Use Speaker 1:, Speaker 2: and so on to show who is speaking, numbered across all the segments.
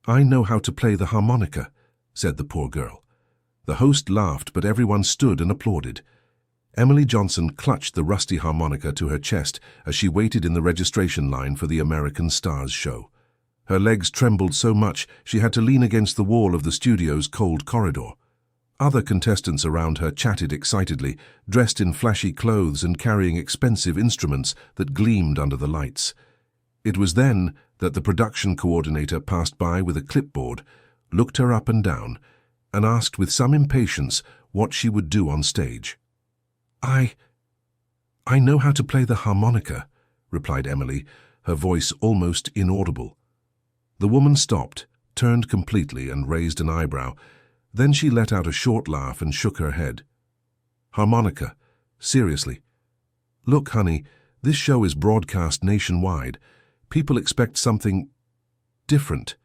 Speaker 1: "I know how to play the harmonica," said the poor girl. The host laughed, but everyone stood and applauded. Emily Johnson clutched the rusty harmonica to her chest as she waited in the registration line for the American Stars show. Her legs trembled so much she had to lean against the wall of the studio's cold corridor. Other contestants around her chatted excitedly, dressed in flashy clothes and carrying expensive instruments that gleamed under the lights. It was then that the production coordinator passed by with a clipboard, looked her up and down, and asked with some impatience what she would do on stage. I know how to play the harmonica," replied Emily, her voice almost inaudible. The woman stopped, turned completely, and raised an eyebrow. Then she let out a short laugh and shook her head. "Harmonica? Seriously? Look, honey, this show is broadcast nationwide. People expect something different,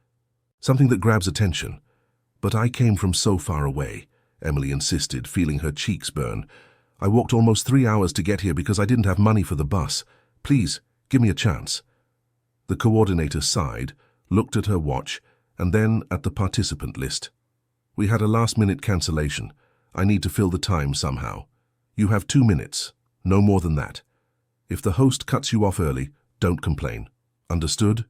Speaker 1: something that grabs attention. But I came from so far away," Emily insisted, feeling her cheeks burn. "I walked almost 3 hours to get here because I didn't have money for the bus. Please, give me a chance." The coordinator sighed, looked at her watch, and then at the participant list. "We had a last-minute cancellation. I need to fill the time somehow. You have 2 minutes, no more than that. If the host cuts you off early, don't complain. Understood?"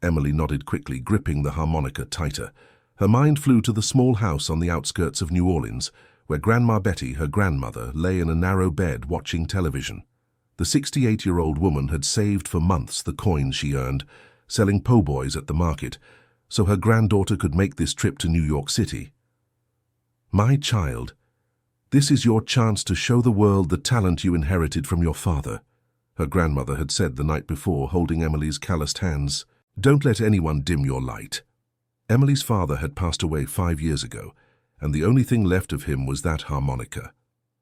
Speaker 1: Emily nodded quickly, gripping the harmonica tighter. Her mind flew to the small house on the outskirts of New Orleans, where Grandma Betty, her grandmother, lay in a narrow bed watching television. The 68-year-old woman had saved for months the coins she earned, selling po' boys at the market, so her granddaughter could make this trip to New York City. "My child, this is your chance to show the world the talent you inherited from your father," her grandmother had said the night before, holding Emily's calloused hands. "Don't let anyone dim your light." Emily's father had passed away 5 years ago, and the only thing left of him was that harmonica.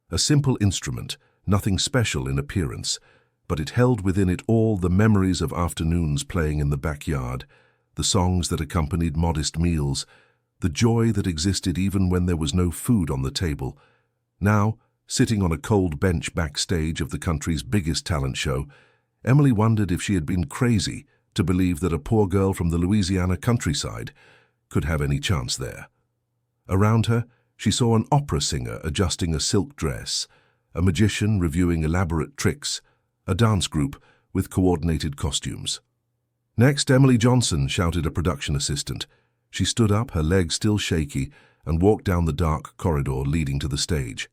Speaker 1: A simple instrument, nothing special in appearance, but it held within it all the memories of afternoons playing in the backyard, the songs that accompanied modest meals, the joy that existed even when there was no food on the table. Now, sitting on a cold bench backstage of the country's biggest talent show, Emily wondered if she had been crazy to believe that a poor girl from the Louisiana countryside could have any chance there. Around her, she saw an opera singer adjusting a silk dress, a magician reviewing elaborate tricks, a dance group with coordinated costumes. "Next, Emily Johnson," shouted a production assistant. She stood up, her legs still shaky, and walked down the dark corridor leading to the stage.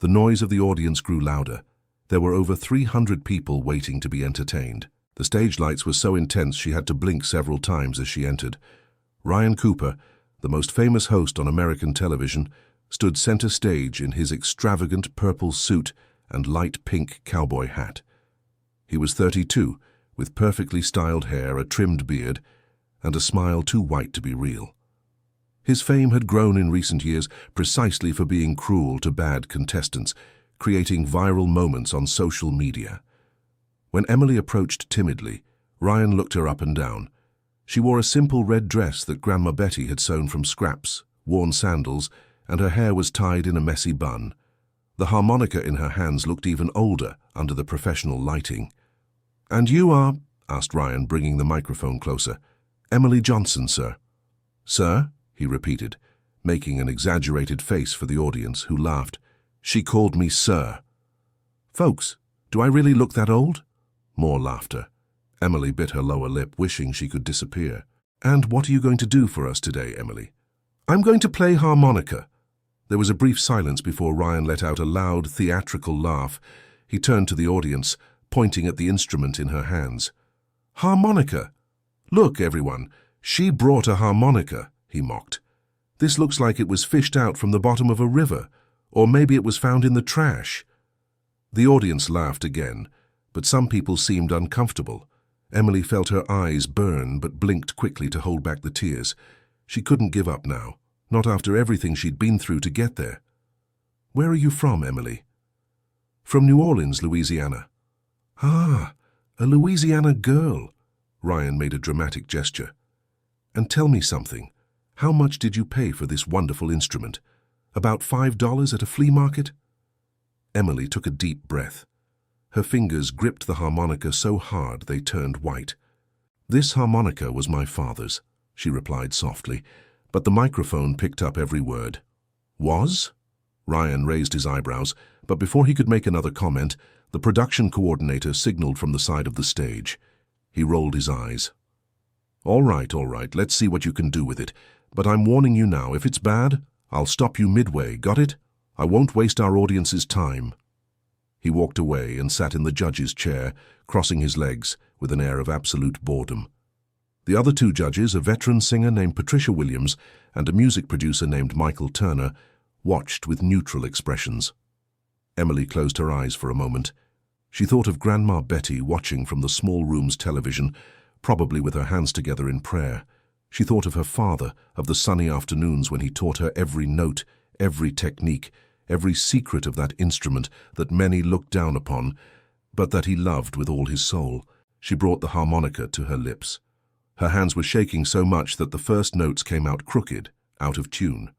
Speaker 1: The noise of the audience grew louder. There were over 300 people waiting to be entertained. The stage lights were so intense she had to blink several times as she entered. Ryan Cooper, the most famous host on American television, stood center stage in his extravagant purple suit and light pink cowboy hat. He was 32, with perfectly styled hair, a trimmed beard, and a smile too white to be real. His fame had grown in recent years precisely for being cruel to bad contestants, creating viral moments on social media. When Emily approached timidly, Ryan looked her up and down. She wore a simple red dress that Grandma Betty had sewn from scraps, worn sandals, and her hair was tied in a messy bun. The harmonica in her hands looked even older under the professional lighting. "And you are?" asked Ryan, bringing the microphone closer. "Emily Johnson, sir." "Sir?" he repeated, making an exaggerated face for the audience, who laughed. "She called me sir." "Folks, do I really look that old?" More laughter. Emily bit her lower lip, wishing she could disappear. "And what are you going to do for us today, Emily?" "I'm going to play harmonica." There was a brief silence before Ryan let out a loud, theatrical laugh. He turned to the audience, pointing at the instrument in her hands. "Harmonica! Look, everyone, she brought a harmonica," he mocked. "This looks like it was fished out from the bottom of a river, or maybe it was found in the trash." The audience laughed again, but some people seemed uncomfortable. Emily felt her eyes burn but blinked quickly to hold back the tears. She couldn't give up now, not after everything she'd been through to get there. "Where are you from, Emily?" "From New Orleans, Louisiana." "Ah, a Louisiana girl." Ryan made a dramatic gesture. "And tell me something. How much did you pay for this wonderful instrument? About $5 at a flea market?" Emily took a deep breath. Her fingers gripped the harmonica so hard they turned white. "This harmonica was my father's," she replied softly, but the microphone picked up every word. Was? Ryan raised his eyebrows, but before he could make another comment, the production coordinator signaled from the side of the stage. He rolled his eyes. All right, let's see what you can do with it. But I'm warning you now, if it's bad, I'll stop you midway, got it? I won't waste our audience's time. He walked away and sat in the judge's chair, crossing his legs with an air of absolute boredom. The other two judges, a veteran singer named Patricia Williams and a music producer named Michael Turner, watched with neutral expressions. Emily closed her eyes for a moment. She thought of Grandma Betty watching from the small room's television, probably with her hands together in prayer. She thought of her father, of the sunny afternoons when he taught her every note, every technique, every secret of that instrument that many looked down upon, but that he loved with all his soul. She brought the harmonica to her lips. Her hands were shaking so much that the first notes came out crooked, out of tune.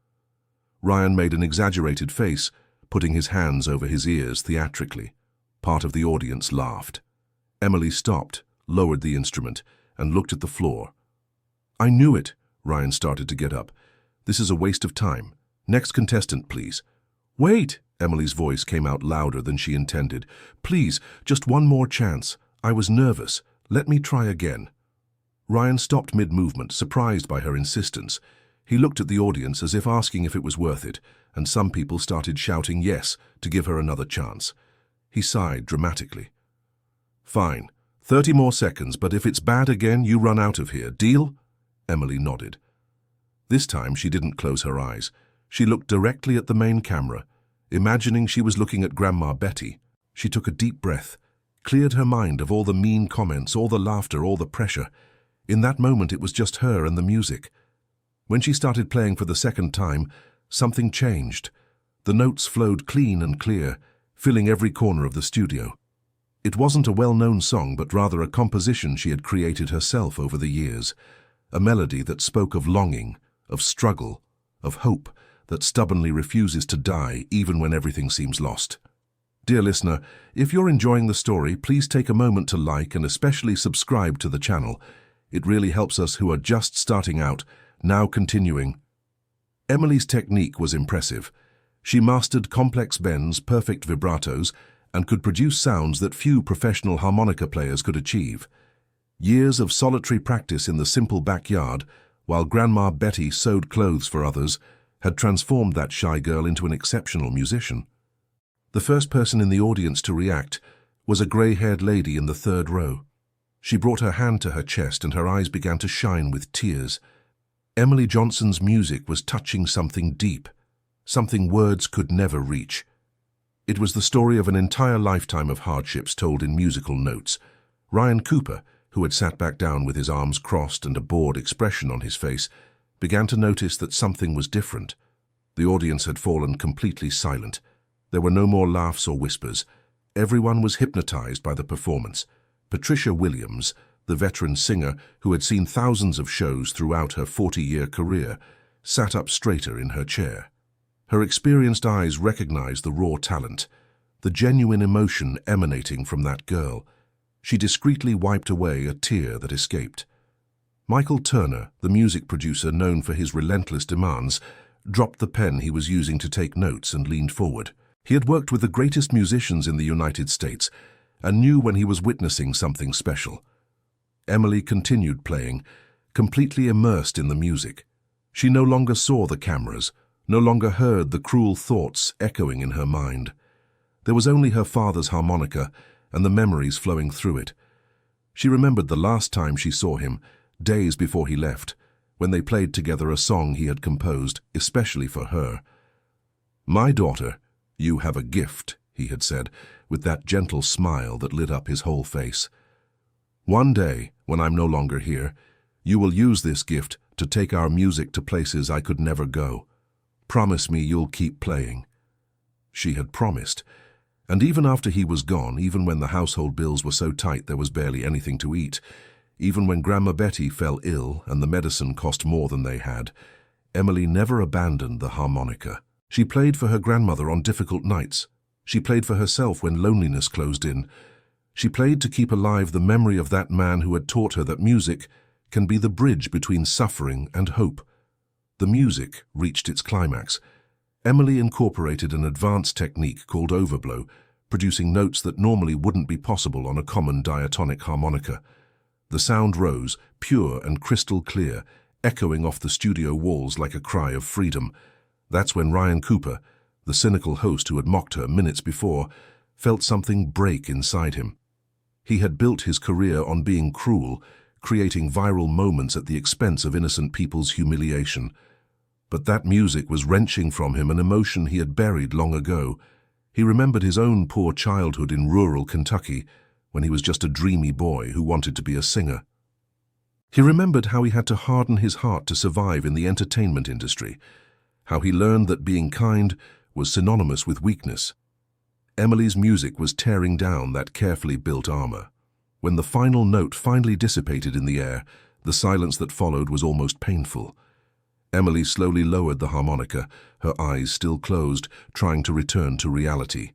Speaker 1: Ryan made an exaggerated face, putting his hands over his ears theatrically. Part of the audience laughed. Emily stopped, lowered the instrument, and looked at the floor. I knew it. Ryan started to get up. This is a waste of time. Next contestant, please. Wait! Emily's voice came out louder than she intended. Please, just one more chance. I was nervous. Let me try again. Ryan stopped mid-movement, surprised by her insistence. He looked at the audience as if asking if it was worth it, and some people started shouting yes to give her another chance. He sighed dramatically. Fine. 30 more seconds, but if it's bad again, you run out of here. Deal? Emily nodded. This time she didn't close her eyes. She looked directly at the main camera, imagining she was looking at Grandma Betty. She took a deep breath, cleared her mind of all the mean comments, all the laughter, all the pressure. In that moment it was just her and the music. When she started playing for the second time, something changed. The notes flowed clean and clear, filling every corner of the studio. It wasn't a well-known song, but rather a composition she had created herself over the years. A melody that spoke of longing, of struggle, of hope that stubbornly refuses to die even when everything seems lost. Dear listener, if you're enjoying the story, please take a moment to like and especially subscribe to the channel. It really helps us who are just starting out, now continuing. Emily's technique was impressive. She mastered complex bends, perfect vibratos, and could produce sounds that few professional harmonica players could achieve. Years of solitary practice in the simple backyard, while Grandma Betty sewed clothes for others, had transformed that shy girl into an exceptional musician. The first person in the audience to react was a grey-haired lady in the third row. She brought her hand to her chest and her eyes began to shine with tears. Emily Johnson's music was touching something deep, something words could never reach. It was the story of an entire lifetime of hardships told in musical notes. Ryan Cooper, who had sat back down with his arms crossed and a bored expression on his face, began to notice that something was different. The audience had fallen completely silent. There were no more laughs or whispers. Everyone was hypnotized by the performance. Patricia Williams, the veteran singer who had seen thousands of shows throughout her 40-year career, sat up straighter in her chair. Her experienced eyes recognized the raw talent, the genuine emotion emanating from that girl. She discreetly wiped away a tear that escaped. Michael Turner, the music producer known for his relentless demands, dropped the pen he was using to take notes and leaned forward. He had worked with the greatest musicians in the United States and knew when he was witnessing something special. Emily continued playing, completely immersed in the music. She no longer saw the cameras, no longer heard the cruel thoughts echoing in her mind. There was only her father's harmonica and the memories flowing through it. She remembered the last time she saw him, days before he left, when they played together a song he had composed especially for her. "My daughter, you have a gift," he had said, with that gentle smile that lit up his whole face. "One day, when I'm no longer here, you will use this gift to take our music to places I could never go. Promise me you'll keep playing." She had promised, and even after he was gone, even when the household bills were so tight there was barely anything to eat, even when Grandma Betty fell ill and the medicine cost more than they had, Emily never abandoned the harmonica. She played for her grandmother on difficult nights. She played for herself when loneliness closed in. She played to keep alive the memory of that man who had taught her that music can be the bridge between suffering and hope. The music reached its climax. Emily incorporated an advanced technique called overblow, producing notes that normally wouldn't be possible on a common diatonic harmonica. The sound rose, pure and crystal clear, echoing off the studio walls like a cry of freedom. That's when Ryan Cooper, the cynical host who had mocked her minutes before, felt something break inside him. He had built his career on being cruel, creating viral moments at the expense of innocent people's humiliation. But that music was wrenching from him an emotion he had buried long ago. He remembered his own poor childhood in rural Kentucky, when he was just a dreamy boy who wanted to be a singer. He remembered how he had to harden his heart to survive in the entertainment industry, how he learned that being kind was synonymous with weakness. Emily's music was tearing down that carefully built armor. When the final note finally dissipated in the air, the silence that followed was almost painful. Emily slowly lowered the harmonica, her eyes still closed, trying to return to reality.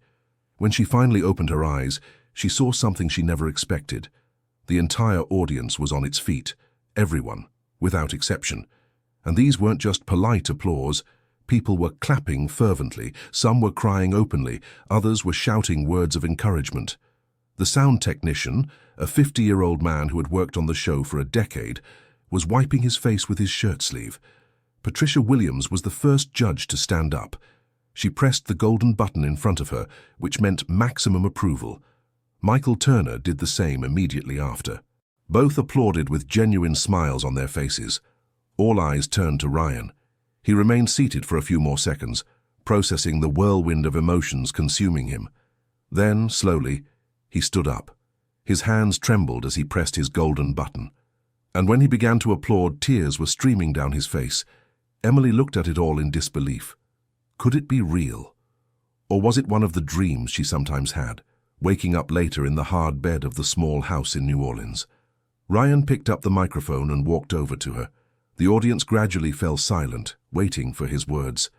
Speaker 1: When she finally opened her eyes, she saw something she never expected. The entire audience was on its feet, everyone, without exception. And these weren't just polite applause. People were clapping fervently, some were crying openly, others were shouting words of encouragement. The sound technician, a 50-year-old man who had worked on the show for a decade, was wiping his face with his shirt sleeve. Patricia Williams was the first judge to stand up. She pressed the golden button in front of her, which meant maximum approval. Michael Turner did the same immediately after. Both applauded with genuine smiles on their faces. All eyes turned to Ryan. He remained seated for a few more seconds, processing the whirlwind of emotions consuming him. Then, slowly, he stood up. His hands trembled as he pressed his golden button. And when he began to applaud, tears were streaming down his face. Emily looked at it all in disbelief. Could it be real? Or was it one of the dreams she sometimes had, waking up later in the hard bed of the small house in New Orleans? Ryan picked up the microphone and walked over to her. The audience gradually fell silent, waiting for his words.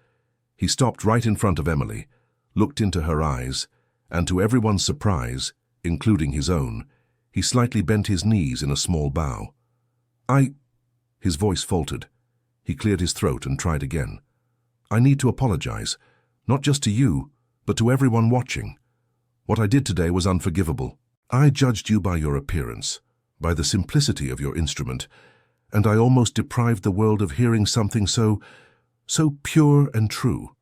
Speaker 1: He stopped right in front of Emily, looked into her eyes, and to everyone's surprise, including his own, he slightly bent his knees in a small bow. His voice faltered. He cleared his throat and tried again. I need to apologize, not just to you, but to everyone watching. What I did today was unforgivable. I judged you by your appearance, by the simplicity of your instrument, and I almost deprived the world of hearing something so pure and true.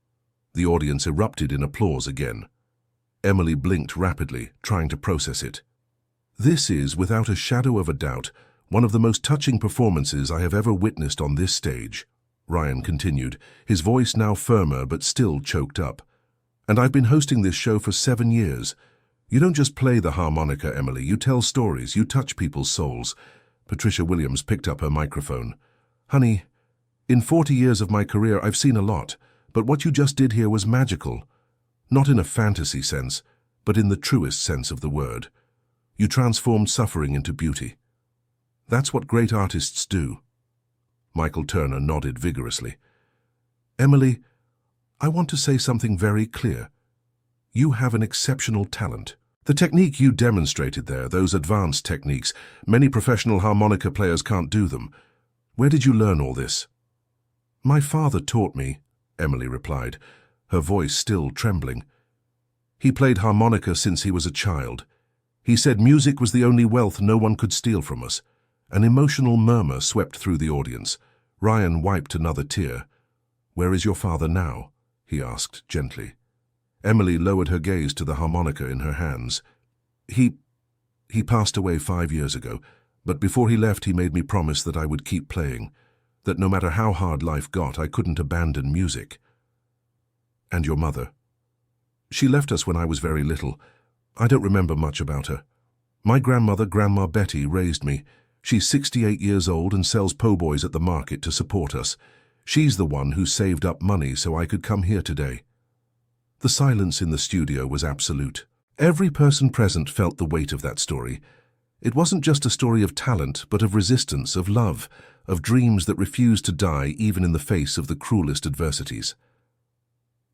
Speaker 1: The audience erupted in applause again. Emily blinked rapidly, trying to process it. This is, without a shadow of a doubt, one of the most touching performances I have ever witnessed on this stage, Ryan continued, his voice now firmer but still choked up. And I've been hosting this show for 7 years. You don't just play the harmonica, Emily, you tell stories, you touch people's souls. Patricia Williams picked up her microphone. Honey, in 40 years of my career I've seen a lot, but what you just did here was magical. Not in a fantasy sense, but in the truest sense of the word. You transformed suffering into beauty. That's what great artists do. Michael Turner nodded vigorously. Emily, I want to say something very clear. You have an exceptional talent. The technique you demonstrated there, those advanced techniques, many professional harmonica players can't do them. Where did you learn all this? My father taught me, Emily replied, her voice still trembling. He played harmonica since he was a child. He said music was the only wealth no one could steal from us. An emotional murmur swept through the audience. Ryan wiped another tear. Where is your father now? He asked gently. Emily lowered her gaze to the harmonica in her hands. He passed away 5 years ago, but before he left he made me promise that I would keep playing, that no matter how hard life got, I couldn't abandon music. And your mother? She left us when I was very little. I don't remember much about her. My grandmother, Grandma Betty, raised me. She's 68 years old and sells po' boys at the market to support us. She's the one who saved up money so I could come here today. The silence in the studio was absolute. Every person present felt the weight of that story. It wasn't just a story of talent, but of resistance, of love, of dreams that refused to die even in the face of the cruelest adversities.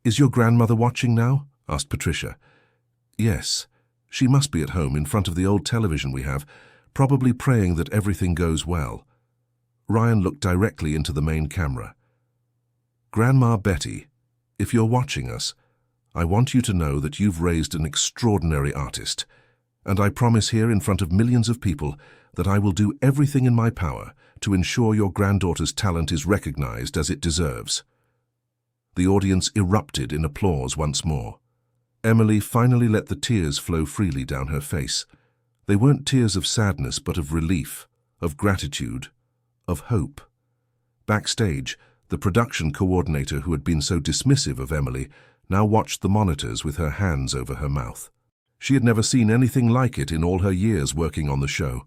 Speaker 1: Is your grandmother watching now? Asked Patricia. Yes. She must be at home in front of the old television we have, probably praying that everything goes well. Ryan looked directly into the main camera. "Grandma Betty, if you're watching us, I want you to know that you've raised an extraordinary artist, and I promise here in front of millions of people that I will do everything in my power to ensure your granddaughter's talent is recognized as it deserves." The audience erupted in applause once more. Emily finally let the tears flow freely down her face. They weren't tears of sadness, but of relief, of gratitude, of hope. Backstage, the production coordinator who had been so dismissive of Emily now watched the monitors with her hands over her mouth. She had never seen anything like it in all her years working on the show.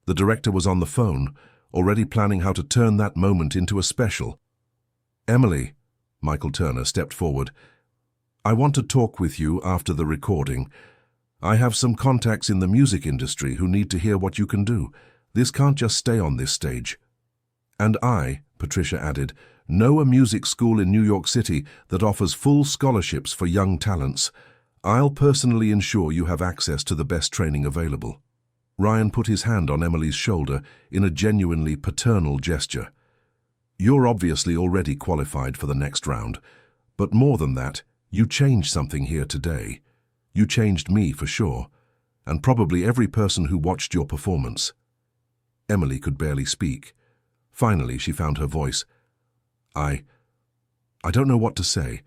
Speaker 1: The director was on the phone, already planning how to turn that moment into a special. "Emily," Michael Turner stepped forward, "I want to talk with you after the recording. I have some contacts in the music industry who need to hear what you can do. This can't just stay on this stage." "And I," Patricia added, "know a music school in New York City that offers full scholarships for young talents. I'll personally ensure you have access to the best training available." Ryan put his hand on Emily's shoulder in a genuinely paternal gesture. "You're obviously already qualified for the next round, but more than that, you changed something here today. You changed me for sure, and probably every person who watched your performance." Emily could barely speak. Finally, she found her voice. I don't know what to say.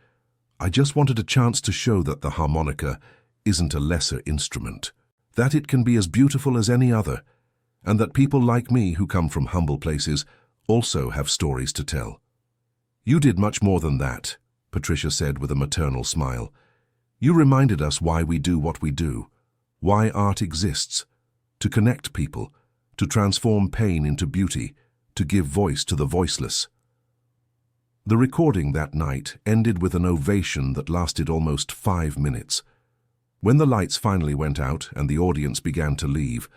Speaker 1: I just wanted a chance to show that the harmonica isn't a lesser instrument, that it can be as beautiful as any other, and that people like me who come from humble places also have stories to tell." "You did much more than that," Patricia said with a maternal smile. "You reminded us why we do what we do, why art exists, to connect people, to transform pain into beauty, to give voice to the voiceless." The recording that night ended with an ovation that lasted almost 5 minutes. When the lights finally went out and the audience began to leave,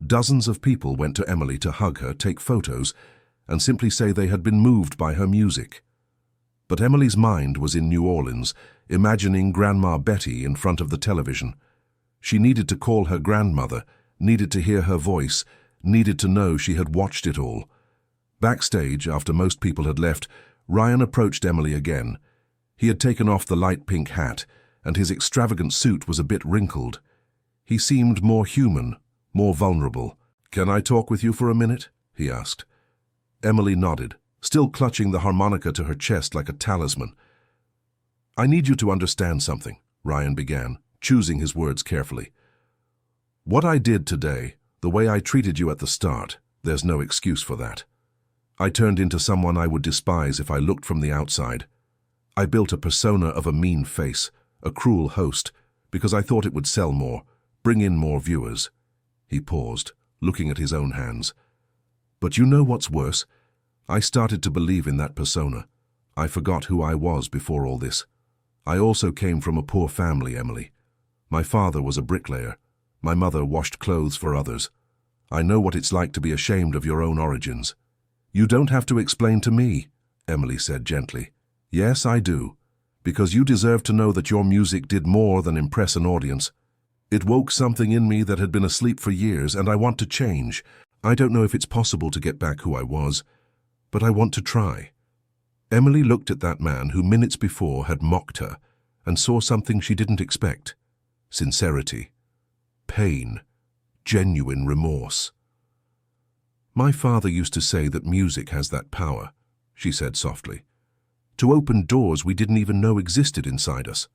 Speaker 1: dozens of people went to Emily to hug her, take photos, and simply say they had been moved by her music. But Emily's mind was in New Orleans, imagining Grandma Betty in front of the television. She needed to call her grandmother, needed to hear her voice, needed to know she had watched it all. Backstage, after most people had left, Ryan approached Emily again. He had taken off the light pink hat, and his extravagant suit was a bit wrinkled. He seemed more human, more vulnerable. "Can I talk with you for a minute?" he asked. Emily nodded, still clutching the harmonica to her chest like a talisman. "I need you to understand something," Ryan began, choosing his words carefully. "What I did today, the way I treated you at the start, there's no excuse for that. I turned into someone I would despise if I looked from the outside. I built a persona of a mean face, a cruel host, because I thought it would sell more, bring in more viewers." He paused, looking at his own hands. "But you know what's worse? I started to believe in that persona. I forgot who I was before all this. I also came from a poor family, Emily. My father was a bricklayer. My mother washed clothes for others. I know what it's like to be ashamed of your own origins." "You don't have to explain to me," Emily said gently. "Yes, I do, because you deserve to know that your music did more than impress an audience. It woke something in me that had been asleep for years, and I want to change. I don't know if it's possible to get back who I was, but I want to try." Emily looked at that man who minutes before had mocked her and saw something she didn't expect. Sincerity, pain, genuine remorse. "My father used to say that music has that power," she said softly, "to open doors we didn't even know existed inside us."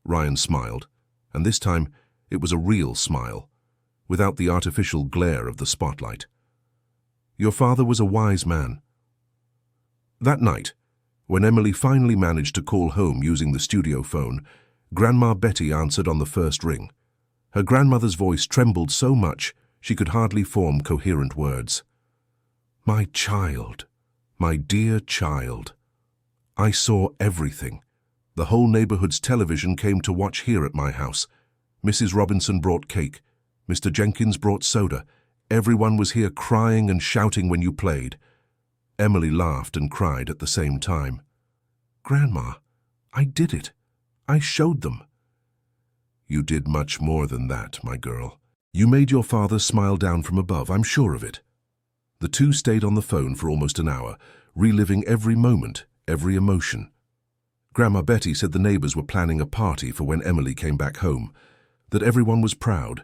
Speaker 1: Ryan smiled, and this time it was a real smile, without the artificial glare of the spotlight. "Your father was a wise man." That night, when Emily finally managed to call home using the studio phone, Grandma Betty answered on the first ring. Her grandmother's voice trembled so much she could hardly form coherent words. "My child, my dear child. I saw everything. The whole neighborhood's television came to watch here at my house. Mrs. Robinson brought cake. Mr. Jenkins brought soda. Everyone was here crying and shouting when you played." Emily laughed and cried at the same time. "Grandma, I did it. I showed them." "You did much more than that, my girl. You made your father smile down from above, I'm sure of it." The two stayed on the phone for almost an hour, reliving every moment, every emotion. Grandma Betty said the neighbors were planning a party for when Emily came back home, that everyone was proud,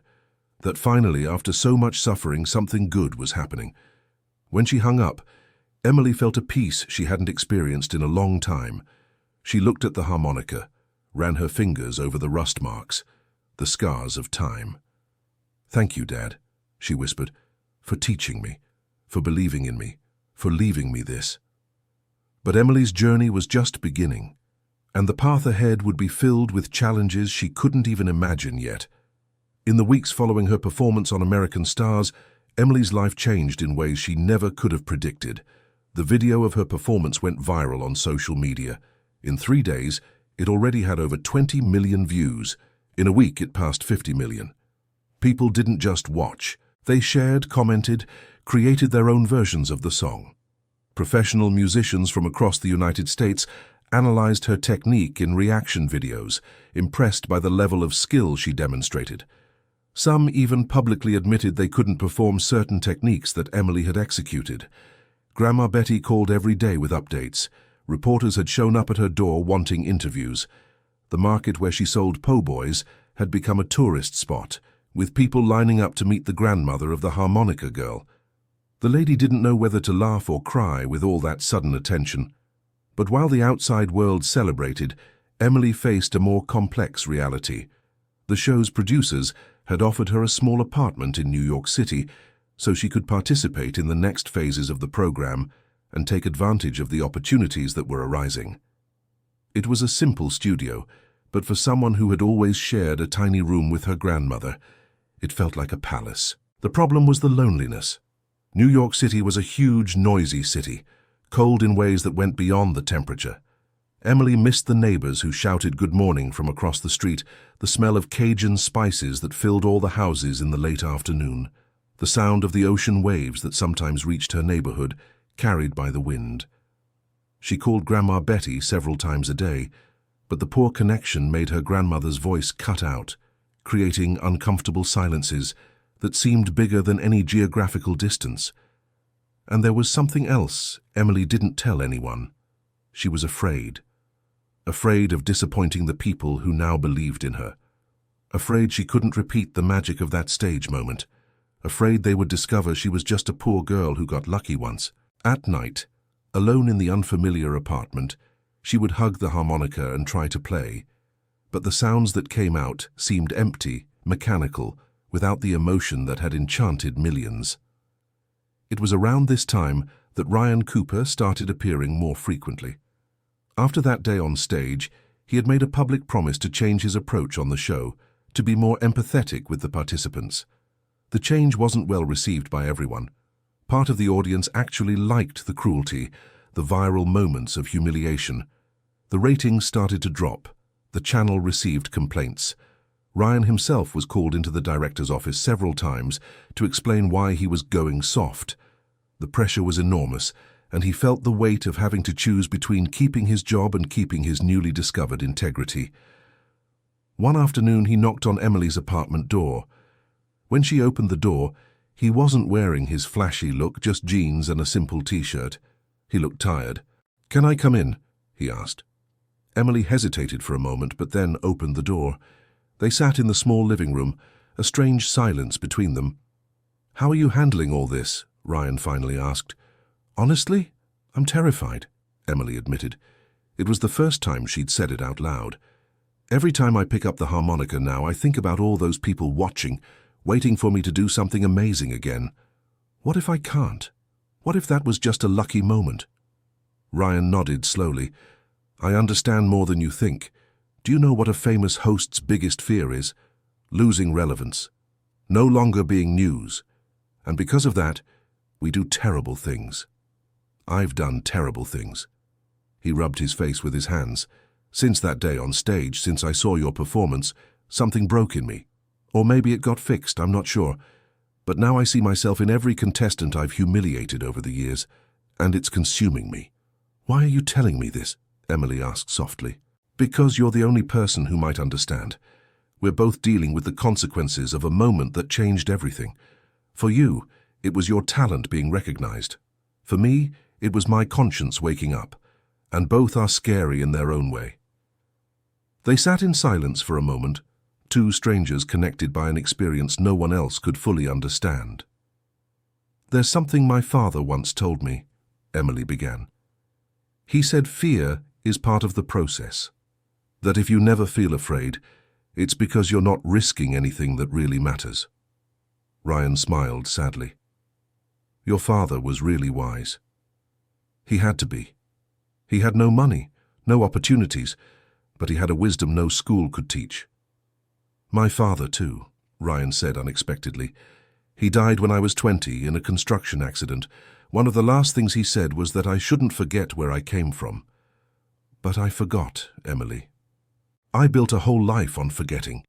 Speaker 1: that finally, after so much suffering, something good was happening. When she hung up, Emily felt a peace she hadn't experienced in a long time. She looked at the harmonica, ran her fingers over the rust marks, the scars of time. "Thank you, Dad," she whispered, "for teaching me, for believing in me, for leaving me this." But Emily's journey was just beginning, and the path ahead would be filled with challenges she couldn't even imagine yet. In the weeks following her performance on American Stars, Emily's life changed in ways she never could have predicted. The video of her performance went viral on social media. In 3 days, it already had over 20 million views. In a week, it passed 50 million. People didn't just watch. They shared, commented, created their own versions of the song. Professional musicians from across the United States analyzed her technique in reaction videos, impressed by the level of skill she demonstrated. Some even publicly admitted they couldn't perform certain techniques that Emily had executed. Grandma Betty called every day with updates. Reporters had shown up at her door wanting interviews. The market where she sold po' boys had become a tourist spot, with people lining up to meet the grandmother of the harmonica girl. The lady didn't know whether to laugh or cry with all that sudden attention. But while the outside world celebrated, Emily faced a more complex reality. The show's producers had offered her a small apartment in New York City so she could participate in the next phases of the program and take advantage of the opportunities that were arising. It was a simple studio, but for someone who had always shared a tiny room with her grandmother, it felt like a palace. The problem was the loneliness. New York City was a huge, noisy city, cold in ways that went beyond the temperature. Emily missed the neighbors who shouted good morning from across the street, the smell of Cajun spices that filled all the houses in the late afternoon, the sound of the ocean waves that sometimes reached her neighborhood, carried by the wind. She called Grandma Betty several times a day, but the poor connection made her grandmother's voice cut out, creating uncomfortable silences that seemed bigger than any geographical distance. And there was something else Emily didn't tell anyone. She was afraid. Afraid of disappointing the people who now believed in her. Afraid she couldn't repeat the magic of that stage moment. Afraid they would discover she was just a poor girl who got lucky once. At night, alone in the unfamiliar apartment, she would hug the harmonica and try to play. But the sounds that came out seemed empty, mechanical, without the emotion that had enchanted millions. It was around this time that Ryan Cooper started appearing more frequently. After that day on stage, he had made a public promise to change his approach on the show, to be more empathetic with the participants. The change wasn't well received by everyone. Part of the audience actually liked the cruelty, the viral moments of humiliation. The ratings started to drop. The channel received complaints. Ryan himself was called into the director's office several times to explain why he was going soft. The pressure was enormous, and he felt the weight of having to choose between keeping his job and keeping his newly discovered integrity. One afternoon, he knocked on Emily's apartment door. When she opened the door, he wasn't wearing his flashy look, just jeans and a simple t-shirt. He looked tired. "Can I come in?" he asked. Emily hesitated for a moment, but then opened the door. They sat in the small living room, a strange silence between them. "How are you handling all this?" Ryan finally asked. "Honestly, I'm terrified," Emily admitted. It was the first time she'd said it out loud. "Every time I pick up the harmonica now, I think about all those people watching, waiting for me to do something amazing again. What if I can't? What if that was just a lucky moment?" Ryan nodded slowly. "I understand more than you think. Do you know what a famous host's biggest fear is? Losing relevance. No longer being news. And because of that, we do terrible things. I've done terrible things." He rubbed his face with his hands. "Since that day on stage, since I saw your performance, something broke in me. Or maybe it got fixed, I'm not sure. But now I see myself in every contestant I've humiliated over the years, and it's consuming me." "Why are you telling me this?" Emily asked softly. "Because you're the only person who might understand. We're both dealing with the consequences of a moment that changed everything. For you, it was your talent being recognized. For me, it was my conscience waking up, and both are scary in their own way." They sat in silence for a moment, two strangers connected by an experience no one else could fully understand. "There's something my father once told me," Emily began. "He said fear is part of the process. That if you never feel afraid, it's because you're not risking anything that really matters." Ryan smiled sadly. "Your father was really wise. He had to be. He had no money, no opportunities, but he had a wisdom no school could teach." "My father, too," Ryan said unexpectedly. "He died when I was 20 in a construction accident. One of the last things he said was that I shouldn't forget where I came from. But I forgot, Emily. I built a whole life on forgetting."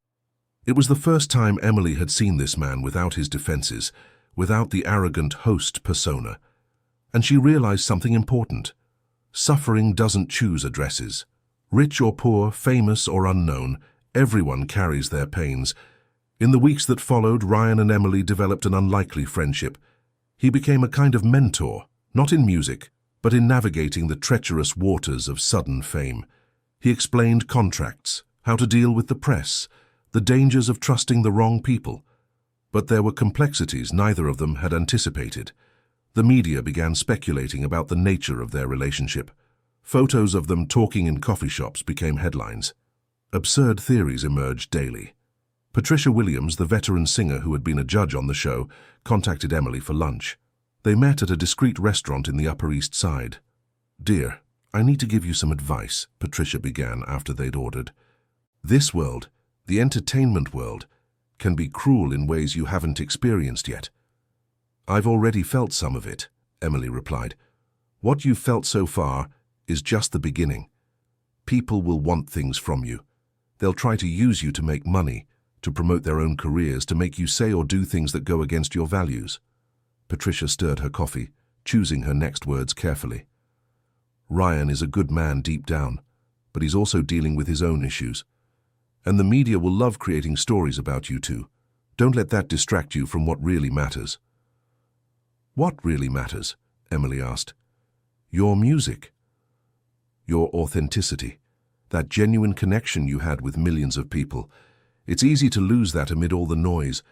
Speaker 1: It was the first time Emily had seen this man without his defenses, without the arrogant host persona. And she realized something important. Suffering doesn't choose addresses. Rich or poor, famous or unknown, everyone carries their pains. In the weeks that followed, Ryan and Emily developed an unlikely friendship. He became a kind of mentor, not in music, but in navigating the treacherous waters of sudden fame. He explained contracts, how to deal with the press, the dangers of trusting the wrong people. But there were complexities neither of them had anticipated. The media began speculating about the nature of their relationship. Photos of them talking in coffee shops became headlines. Absurd theories emerged daily. Patricia Williams, the veteran singer who had been a judge on the show, contacted Emily for lunch. They met at a discreet restaurant in the Upper East Side. "Dear, I need to give you some advice," Patricia began after they'd ordered. "This world, the entertainment world, can be cruel in ways you haven't experienced yet." "I've already felt some of it," Emily replied. "What you've felt so far is just the beginning. People will want things from you. They'll try to use you to make money, to promote their own careers, to make you say or do things that go against your values." Patricia stirred her coffee, choosing her next words carefully. "Ryan is a good man deep down, but he's also dealing with his own issues. And the media will love creating stories about you two. Don't let that distract you from what really matters." "What really matters?" Emily asked. "Your music. Your authenticity. That genuine connection you had with millions of people. It's easy to lose that amid all the noise.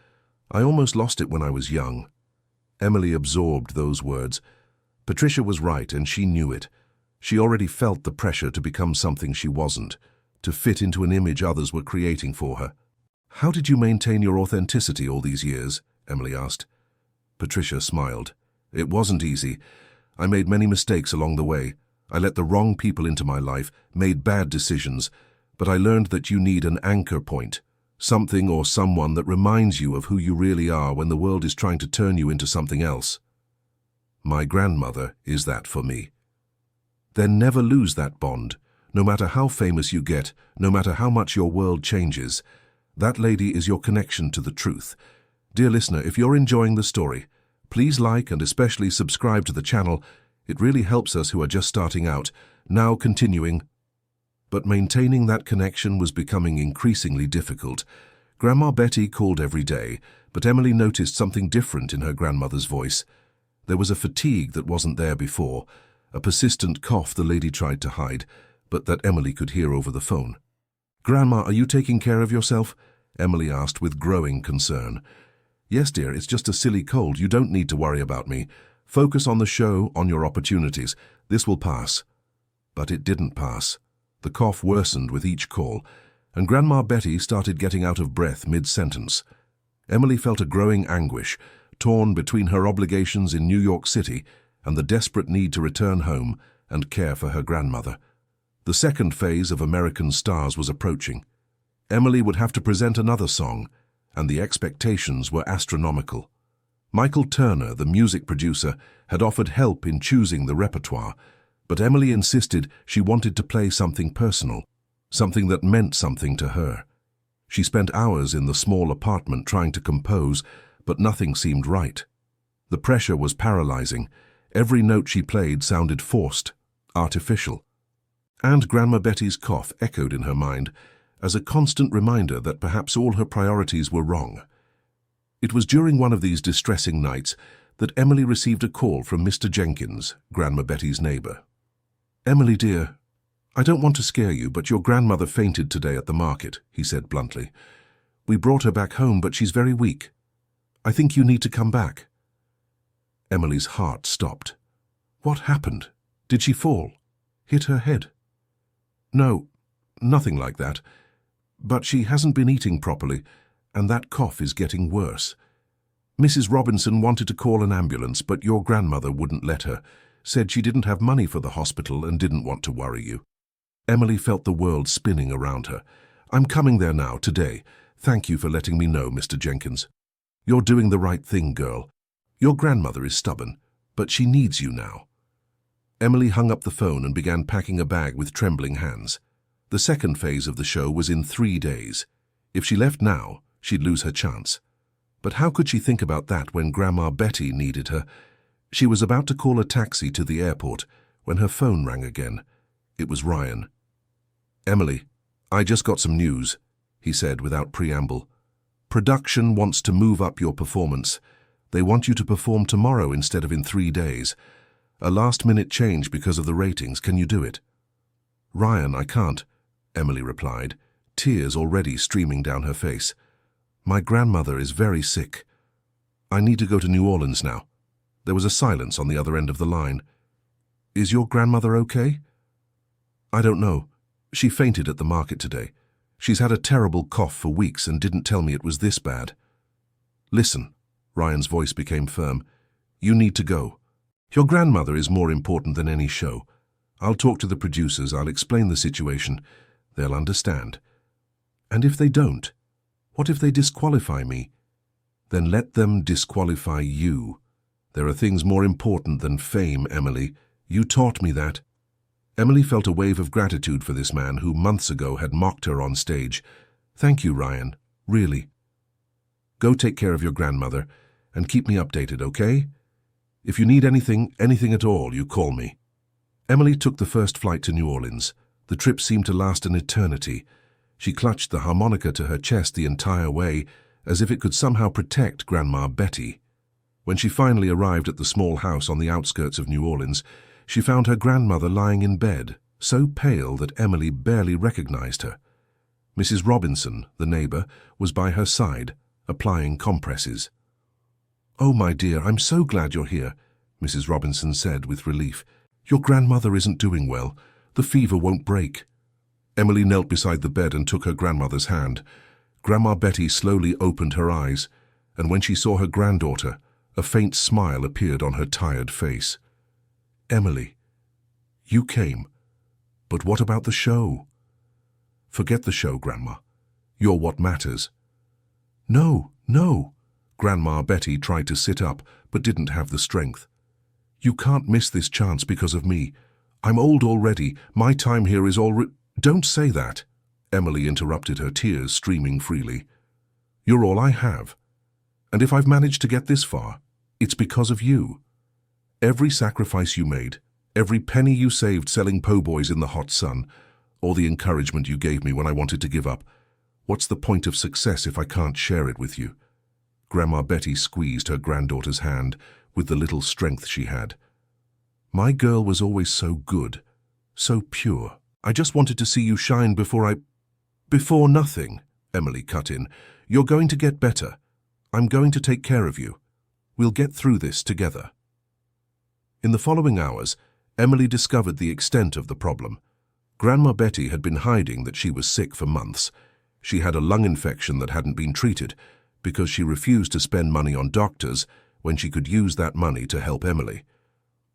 Speaker 1: I almost lost it when I was young." Emily absorbed those words. Patricia was right, and she knew it. She already felt the pressure to become something she wasn't, to fit into an image others were creating for her. "How did you maintain your authenticity all these years?" Emily asked. Patricia smiled. "It wasn't easy. I made many mistakes along the way. I let the wrong people into my life, made bad decisions, but I learned that you need an anchor point, something or someone that reminds you of who you really are when the world is trying to turn you into something else. My grandmother is that for me." Then never lose that bond. No matter how famous you get, no matter how much your world changes, that lady is your connection to the truth. Dear listener, if you're enjoying the story, please like and especially subscribe to the channel. It really helps us who are just starting out. Now continuing. But maintaining that connection was becoming increasingly difficult. Grandma Betty called every day, but Emily noticed something different in her grandmother's voice. There was a fatigue that wasn't there before, a persistent cough the lady tried to hide, but that Emily could hear over the phone. "Grandma, are you taking care of yourself?" Emily asked with growing concern. "Yes, dear, it's just a silly cold. You don't need to worry about me. Focus on the show, on your opportunities. This will pass." But it didn't pass. The cough worsened with each call, and Grandma Betty started getting out of breath mid-sentence. Emily felt a growing anguish, torn between her obligations in New York City and the desperate need to return home and care for her grandmother. The second phase of American Stars was approaching. Emily would have to present another song, and the expectations were astronomical. Michael Turner, the music producer, had offered help in choosing the repertoire, but Emily insisted she wanted to play something personal, something that meant something to her. She spent hours in the small apartment trying to compose, but nothing seemed right. The pressure was paralyzing. Every note she played sounded forced, artificial. And Grandma Betty's cough echoed in her mind as a constant reminder that perhaps all her priorities were wrong. It was during one of these distressing nights that Emily received a call from Mr. Jenkins, Grandma Betty's neighbour. "Emily, dear, I don't want to scare you, but your grandmother fainted today at the market," he said bluntly. "We brought her back home, but she's very weak. I think you need to come back." Emily's heart stopped. What happened? Did she fall? Hit her head? "No, nothing like that. But she hasn't been eating properly, and that cough is getting worse. Mrs. Robinson wanted to call an ambulance, but your grandmother wouldn't let her, said she didn't have money for the hospital and didn't want to worry you." Emily felt the world spinning around her. "I'm coming there now, today. Thank you for letting me know, Mr. Jenkins. You're doing the right thing, girl. Your grandmother is stubborn, but she needs you now." Emily hung up the phone and began packing a bag with trembling hands. The second phase of the show was in 3 days. If she left now, she'd lose her chance. But how could she think about that when Grandma Betty needed her? She was about to call a taxi to the airport when her phone rang again. It was Ryan. "Emily, I just got some news," he said without preamble. "Production wants to move up your performance. They want you to perform tomorrow instead of in 3 days. A last-minute change because of the ratings. Can you do it?" "Ryan, I can't," Emily replied, tears already streaming down her face. "My grandmother is very sick. I need to go to New Orleans now." There was a silence on the other end of the line. "Is your grandmother okay?" "I don't know. She fainted at the market today. She's had a terrible cough for weeks and didn't tell me it was this bad." "Listen," Ryan's voice became firm. "You need to go. Your grandmother is more important than any show. I'll talk to the producers, I'll explain the situation. They'll understand. And if they don't, what if they disqualify me? Then let them disqualify you. There are things more important than fame, Emily. You taught me that." Emily felt a wave of gratitude for this man who months ago had mocked her on stage. "Thank you, Ryan. Really. Go take care of your grandmother and keep me updated, okay? If you need anything at all, you call me." Emily took the first flight to New Orleans. The trip seemed to last an eternity. She clutched the harmonica to her chest the entire way, as if it could somehow protect Grandma Betty. When she finally arrived at the small house on the outskirts of New Orleans, she found her grandmother lying in bed, so pale that Emily barely recognized her. Mrs. Robinson, the neighbor, was by her side, applying compresses. "Oh, my dear, I'm so glad you're here," Mrs. Robinson said with relief. "Your grandmother isn't doing well. The fever won't break." Emily knelt beside the bed and took her grandmother's hand. Grandma Betty slowly opened her eyes, and when she saw her granddaughter, a faint smile appeared on her tired face. "Emily, you came. But what about the show?" "Forget the show, Grandma. You're what matters." "No, no." Grandma Betty tried to sit up, but didn't have the strength. "You can't miss this chance because of me. I'm old already. My time here is already—" "Don't say that," Emily interrupted, her tears streaming freely. "You're all I have. And if I've managed to get this far, it's because of you. Every sacrifice you made, every penny you saved selling po' boys in the hot sun, or the encouragement you gave me when I wanted to give up. What's the point of success if I can't share it with you?" Grandma Betty squeezed her granddaughter's hand with the little strength she had. "My girl was always so good, so pure. I just wanted to see you shine before "Before nothing," Emily cut in. "You're going to get better. I'm going to take care of you. We'll get through this together." In the following hours, Emily discovered the extent of the problem. Grandma Betty had been hiding that she was sick for months. She had a lung infection that hadn't been treated because she refused to spend money on doctors when she could use that money to help Emily.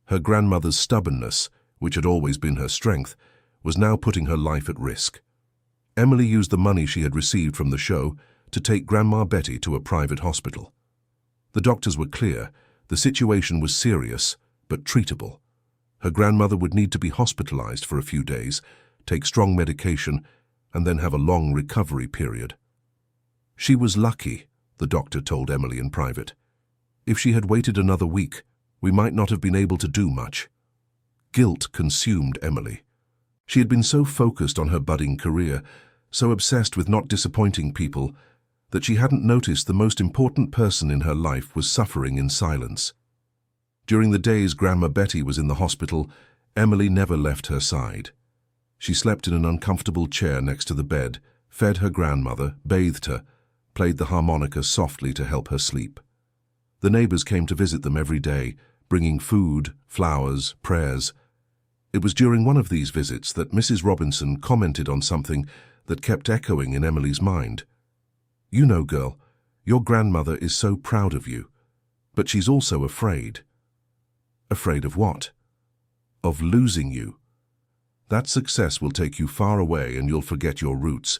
Speaker 1: Her grandmother's stubbornness, which had always been her strength, was now putting her life at risk. Emily used the money she had received from the show to take Grandma Betty to a private hospital. The doctors were clear. The situation was serious, but treatable. Her grandmother would need to be hospitalized for a few days, take strong medication, and then have a long recovery period. She was lucky, the doctor told Emily in private. If she had waited another week, we might not have been able to do much. Guilt consumed Emily. She had been so focused on her budding career, so obsessed with not disappointing people, that she hadn't noticed the most important person in her life was suffering in silence. During the days Grandma Betty was in the hospital, Emily never left her side. She slept in an uncomfortable chair next to the bed, fed her grandmother, bathed her, played the harmonica softly to help her sleep. The neighbors came to visit them every day, bringing food, flowers, prayers. It was during one of these visits that Mrs. Robinson commented on something that kept echoing in Emily's mind. "You know, girl, your grandmother is so proud of you, but she's also afraid." "Afraid of what?" "Of losing you. That success will take you far away and you'll forget your roots.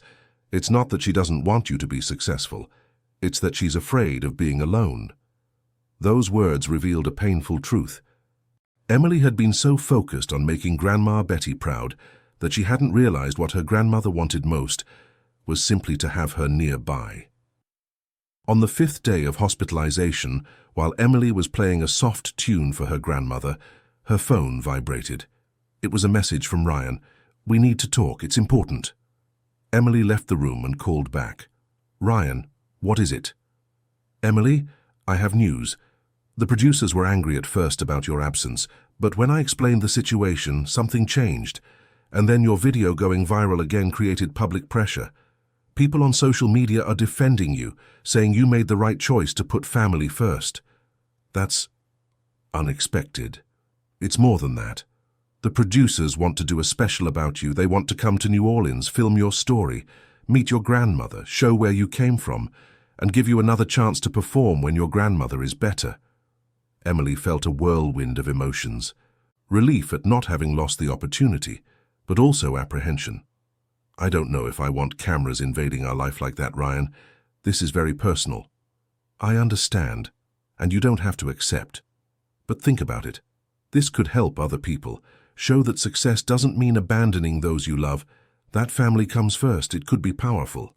Speaker 1: It's not that she doesn't want you to be successful. It's that she's afraid of being alone." Those words revealed a painful truth. Emily had been so focused on making Grandma Betty proud that she hadn't realized what her grandmother wanted most was simply to have her nearby. On the 5th day of hospitalization, while Emily was playing a soft tune for her grandmother, her phone vibrated. It was a message from Ryan. "We need to talk, it's important." Emily left the room and called back. "Ryan, what is it?" "Emily, I have news. The producers were angry at first about your absence, but when I explained the situation, something changed. And then your video going viral again created public pressure. People on social media are defending you, saying you made the right choice to put family first." "That's unexpected. It's more than that. The producers want to do a special about you. They want to come to New Orleans, film your story, meet your grandmother, show where you came from, and give you another chance to perform when your grandmother is better." Emily felt a whirlwind of emotions. Relief at not having lost the opportunity, but also apprehension. "I don't know if I want cameras invading our life like that, Ryan. This is very personal." "I understand, and you don't have to accept. But think about it. This could help other people, show that success doesn't mean abandoning those you love. That family comes first. It could be powerful.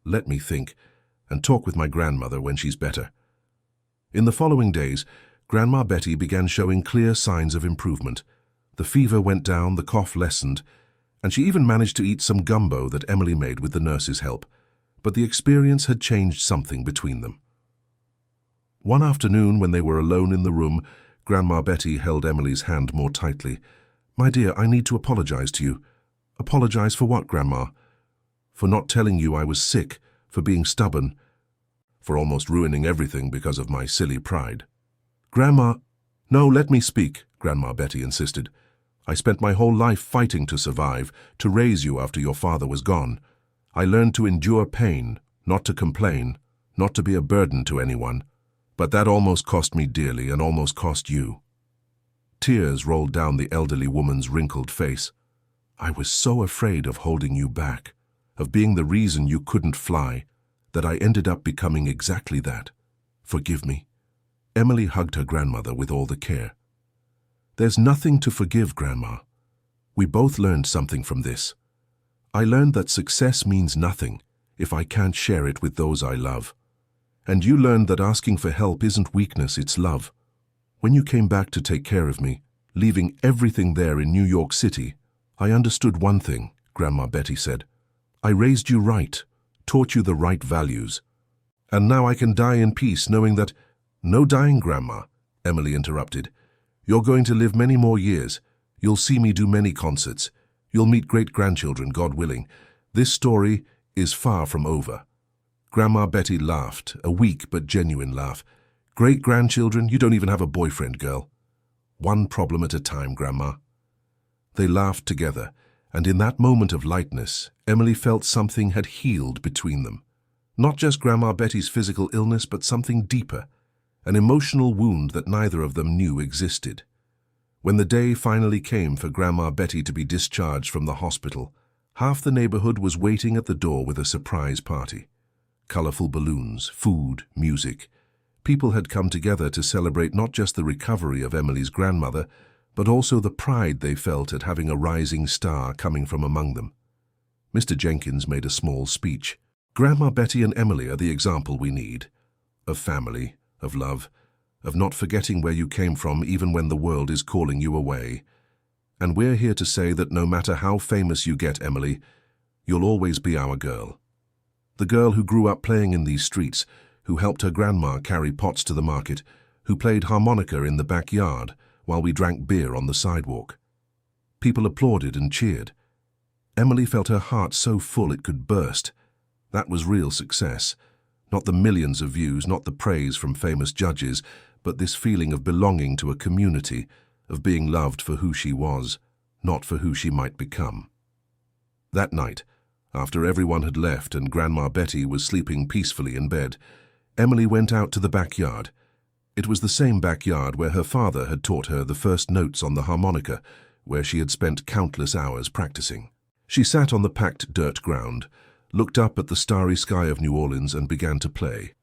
Speaker 1: Let me think, and talk with my grandmother when she's better." In the following days, Grandma Betty began showing clear signs of improvement. The fever went down, the cough lessened, and she even managed to eat some gumbo that Emily made with the nurse's help. But the experience had changed something between them. One afternoon, when they were alone in the room, Grandma Betty held Emily's hand more tightly. "My dear, I need to apologize to you." "Apologize for what, Grandma?" "For not telling you I was sick, for being stubborn, for almost ruining everything because of my silly pride." "Grandma—" "No, let me speak," Grandma Betty insisted. "I spent my whole life fighting to survive, to raise you after your father was gone. I learned to endure pain, not to complain, not to be a burden to anyone. But that almost cost me dearly and almost cost you." Tears rolled down the elderly woman's wrinkled face. "I was so afraid of holding you back, of being the reason you couldn't fly, that I ended up becoming exactly that. Forgive me." Emily hugged her grandmother with all the care. "There's nothing to forgive, Grandma. We both learned something from this. I learned that success means nothing if I can't share it with those I love. And you learned that asking for help isn't weakness, it's love. When you came back to take care of me, leaving everything there in New York City, I understood one thing," Grandma Betty said. "I raised you right, taught you the right values. And now I can die in peace knowing that—" "No dying, Grandma," Emily interrupted. "You're going to live many more years. You'll see me do many concerts. You'll meet great-grandchildren, God willing. This story is far from over." Grandma Betty laughed, a weak but genuine laugh. "Great-grandchildren? You don't even have a boyfriend, girl." "One problem at a time, Grandma." They laughed together, and in that moment of lightness, Emily felt something had healed between them. Not just Grandma Betty's physical illness, but something deeper, an emotional wound that neither of them knew existed. When the day finally came for Grandma Betty to be discharged from the hospital, half the neighborhood was waiting at the door with a surprise party. Colorful balloons, food, music. People had come together to celebrate not just the recovery of Emily's grandmother, but also the pride they felt at having a rising star coming from among them. Mr. Jenkins made a small speech. "Grandma Betty and Emily are the example we need. Of family, of love, of not forgetting where you came from even when the world is calling you away. And we're here to say that no matter how famous you get, Emily, you'll always be our girl. The girl who grew up playing in these streets, who helped her grandma carry pots to the market, who played harmonica in the backyard while we drank beer on the sidewalk. People applauded and cheered. Emily felt her heart so full it could burst. That was real success. Not the millions of views, not the praise from famous judges, but this feeling of belonging to a community, of being loved for who she was, not for who she might become. That night, after everyone had left and Grandma Betty was sleeping peacefully in bed, Emily went out to the backyard. It was the same backyard where her father had taught her the first notes on the harmonica, where she had spent countless hours practicing. She sat on the packed dirt ground, looked up at the starry sky of New Orleans and began to play.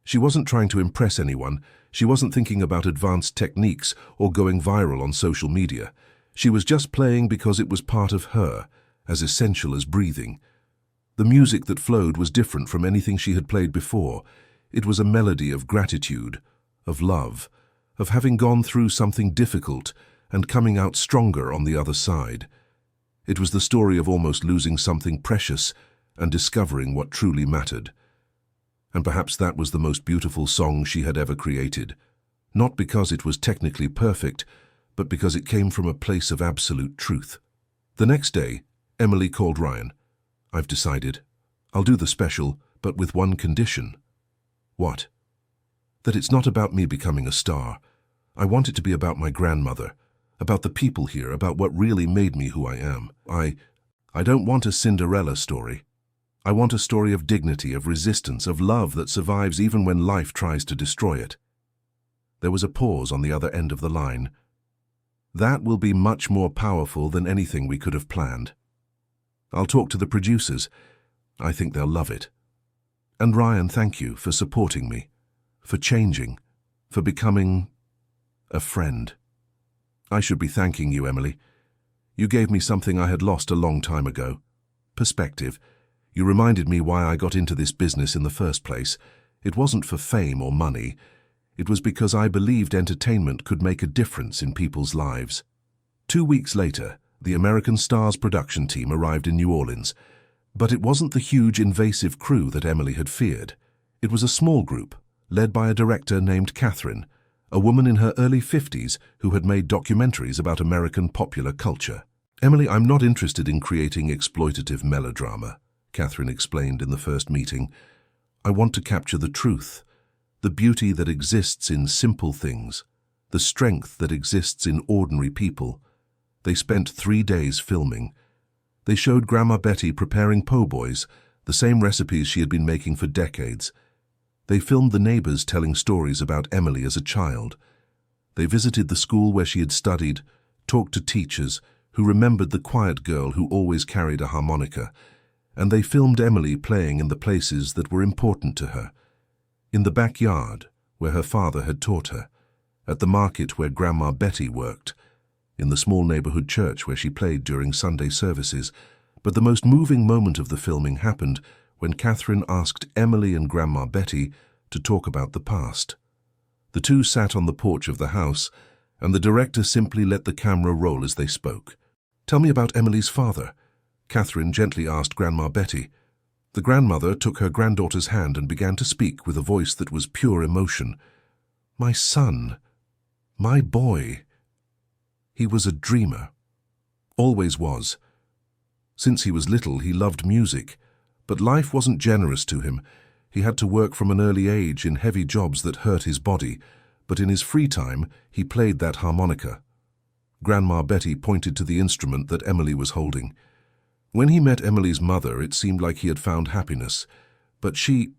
Speaker 1: She wasn't trying to impress anyone. She wasn't thinking about advanced techniques or going viral on social media. She was just playing because it was part of her, as essential as breathing. The music that flowed was different from anything she had played before. It was a melody of gratitude, of love, of having gone through something difficult and coming out stronger on the other side. It was the story of almost losing something precious and discovering what truly mattered. And perhaps that was the most beautiful song she had ever created, not because it was technically perfect, but because it came from a place of absolute truth. The next day, Emily called Ryan. "I've decided. I'll do the special, but with one condition." "What?" "That it's not about me becoming a star. I want it to be about my grandmother, about the people here, about what really made me who I am. I don't want a Cinderella story. I want a story of dignity, of resistance, of love that survives even when life tries to destroy it." There was a pause on the other end of the line. "That will be much more powerful than anything we could have planned. I'll talk to the producers. I think they'll love it. And Ryan, thank you for supporting me, for changing, for becoming a friend." "I should be thanking you, Emily. You gave me something I had lost a long time ago. Perspective. You reminded me why I got into this business in the first place. It wasn't for fame or money. It was because I believed entertainment could make a difference in people's lives." 2 weeks later, the American Stars production team arrived in New Orleans. But it wasn't the huge, invasive crew that Emily had feared. It was a small group, led by a director named Catherine, a woman in her early 50s who had made documentaries about American popular culture. "Emily, I'm not interested in creating exploitative melodrama," Catherine explained in the first meeting. "I want to capture the truth, the beauty that exists in simple things, the strength that exists in ordinary people." They spent 3 days filming. They showed Grandma Betty preparing po' boys, the same recipes she had been making for decades. They filmed the neighbors telling stories about Emily as a child. They visited the school where she had studied, talked to teachers who remembered the quiet girl who always carried a harmonica, and they filmed Emily playing in the places that were important to her. In the backyard, where her father had taught her, at the market where Grandma Betty worked, in the small neighborhood church where she played during Sunday services. But the most moving moment of the filming happened when Catherine asked Emily and Grandma Betty to talk about the past. The two sat on the porch of the house, and the director simply let the camera roll as they spoke. "Tell me about Emily's father," Catherine gently asked Grandma Betty. The grandmother took her granddaughter's hand and began to speak with a voice that was pure emotion. "My son, my boy. He was a dreamer. Always was. Since he was little, he loved music, but life wasn't generous to him. He had to work from an early age in heavy jobs that hurt his body, but in his free time, he played that harmonica." Grandma Betty pointed to the instrument that Emily was holding. "When he met Emily's mother, it seemed like he had found happiness, but she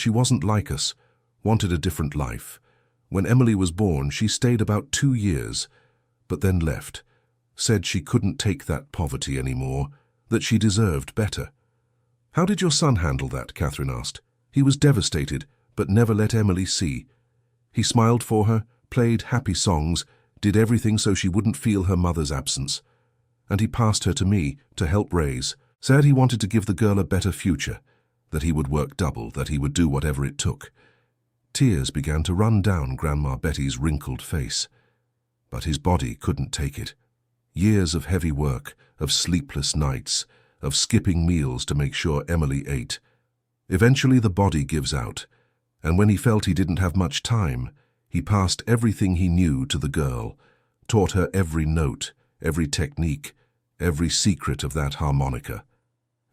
Speaker 1: wasn't like us, wanted a different life. When Emily was born, she stayed about 2 years, but then left, said she couldn't take that poverty anymore, that she deserved better." "How did your son handle that?" Catherine asked. "He was devastated, but never let Emily see. He smiled for her, played happy songs, did everything so she wouldn't feel her mother's absence. And he passed her to me to help raise, said he wanted to give the girl a better future, that he would work double, that he would do whatever it took." Tears began to run down Grandma Betty's wrinkled face. But his body couldn't take it. Years of heavy work, of sleepless nights, of skipping meals to make sure Emily ate. Eventually the body gives out, and when he felt he didn't have much time, He passed everything he knew to the girl, taught her every note, every technique, every secret of that harmonica.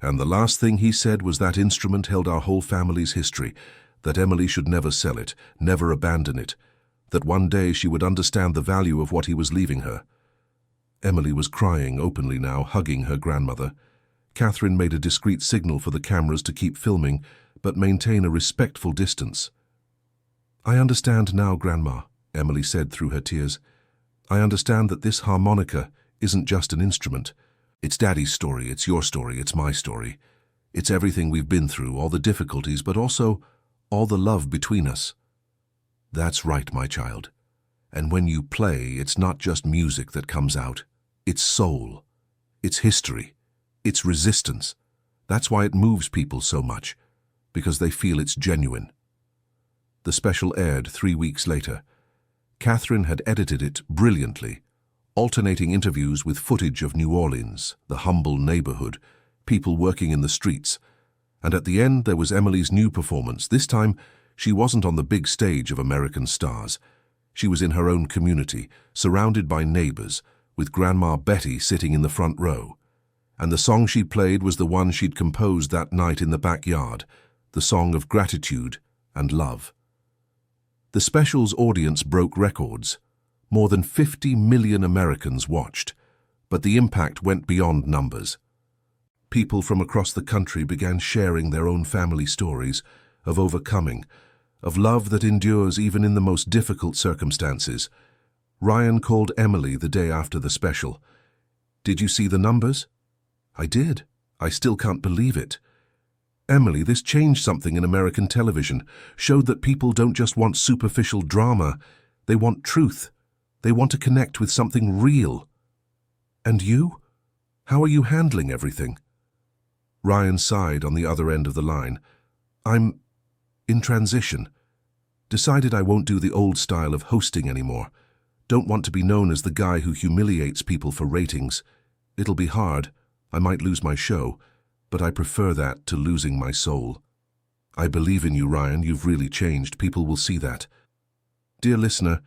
Speaker 1: And the last thing he said was that instrument held our whole family's history, that Emily should never sell it, never abandon it, that one day she would understand the value of what he was leaving her. Emily was crying openly now, hugging her grandmother. Catherine made a discreet signal for the cameras to keep filming, but maintain a respectful distance. "I understand now, Grandma," Emily said through her tears. "I understand that this harmonica isn't just an instrument. It's Daddy's story, it's your story, it's my story. It's everything we've been through, all the difficulties, but also all the love between us." "That's right, my child. And when you play, it's not just music that comes out. It's soul. It's history. It's resistance. That's why it moves people so much, because they feel it's genuine." The special aired 3 weeks later. Catherine had edited it brilliantly, alternating interviews with footage of New Orleans, the humble neighborhood, people working in the streets. And at the end there was Emily's new performance. This time, she wasn't on the big stage of American stars. She was in her own community, surrounded by neighbors, with Grandma Betty sitting in the front row. And the song she played was the one she'd composed that night in the backyard, the song of gratitude and love. The special's audience broke records. More than 50 million Americans watched, but the impact went beyond numbers. People from across the country began sharing their own family stories of overcoming, of love that endures even in the most difficult circumstances. Ryan called Emily the day after the special. "Did you see the numbers?" "I did. I still can't believe it." "Emily, this changed something in American television, showed that people don't just want superficial drama, they want truth. They want to connect with something real." "And you? How are you handling everything?" Ryan sighed on the other end of the line. "I'm in transition. Decided I won't do the old style of hosting anymore. Don't want to be known as the guy who humiliates people for ratings. It'll be hard. I might lose my show, but I prefer that to losing my soul." "I believe in you, Ryan. You've really changed. People will see that." Dear listener,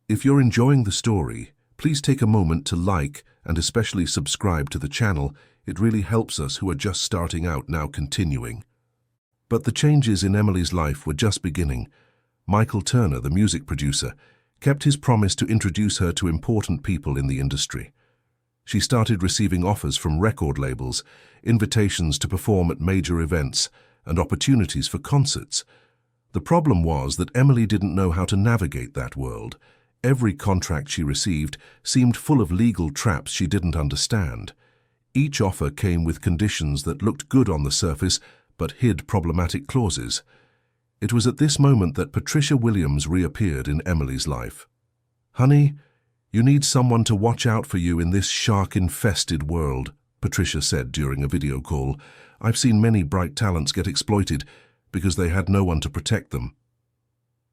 Speaker 1: if you're enjoying the story, please take a moment to like and especially subscribe to the channel. It really helps us who are just starting out now continuing. But the changes in Emily's life were just beginning. Michael Turner, the music producer, kept his promise to introduce her to important people in the industry. She started receiving offers from record labels, invitations to perform at major events, and opportunities for concerts. The problem was that Emily didn't know how to navigate that world. Every contract she received seemed full of legal traps she didn't understand. Each offer came with conditions that looked good on the surface, but hid problematic clauses. It was at this moment that Patricia Williams reappeared in Emily's life. "Honey, you need someone to watch out for you in this shark-infested world," Patricia said during a video call. "I've seen many bright talents get exploited because they had no one to protect them."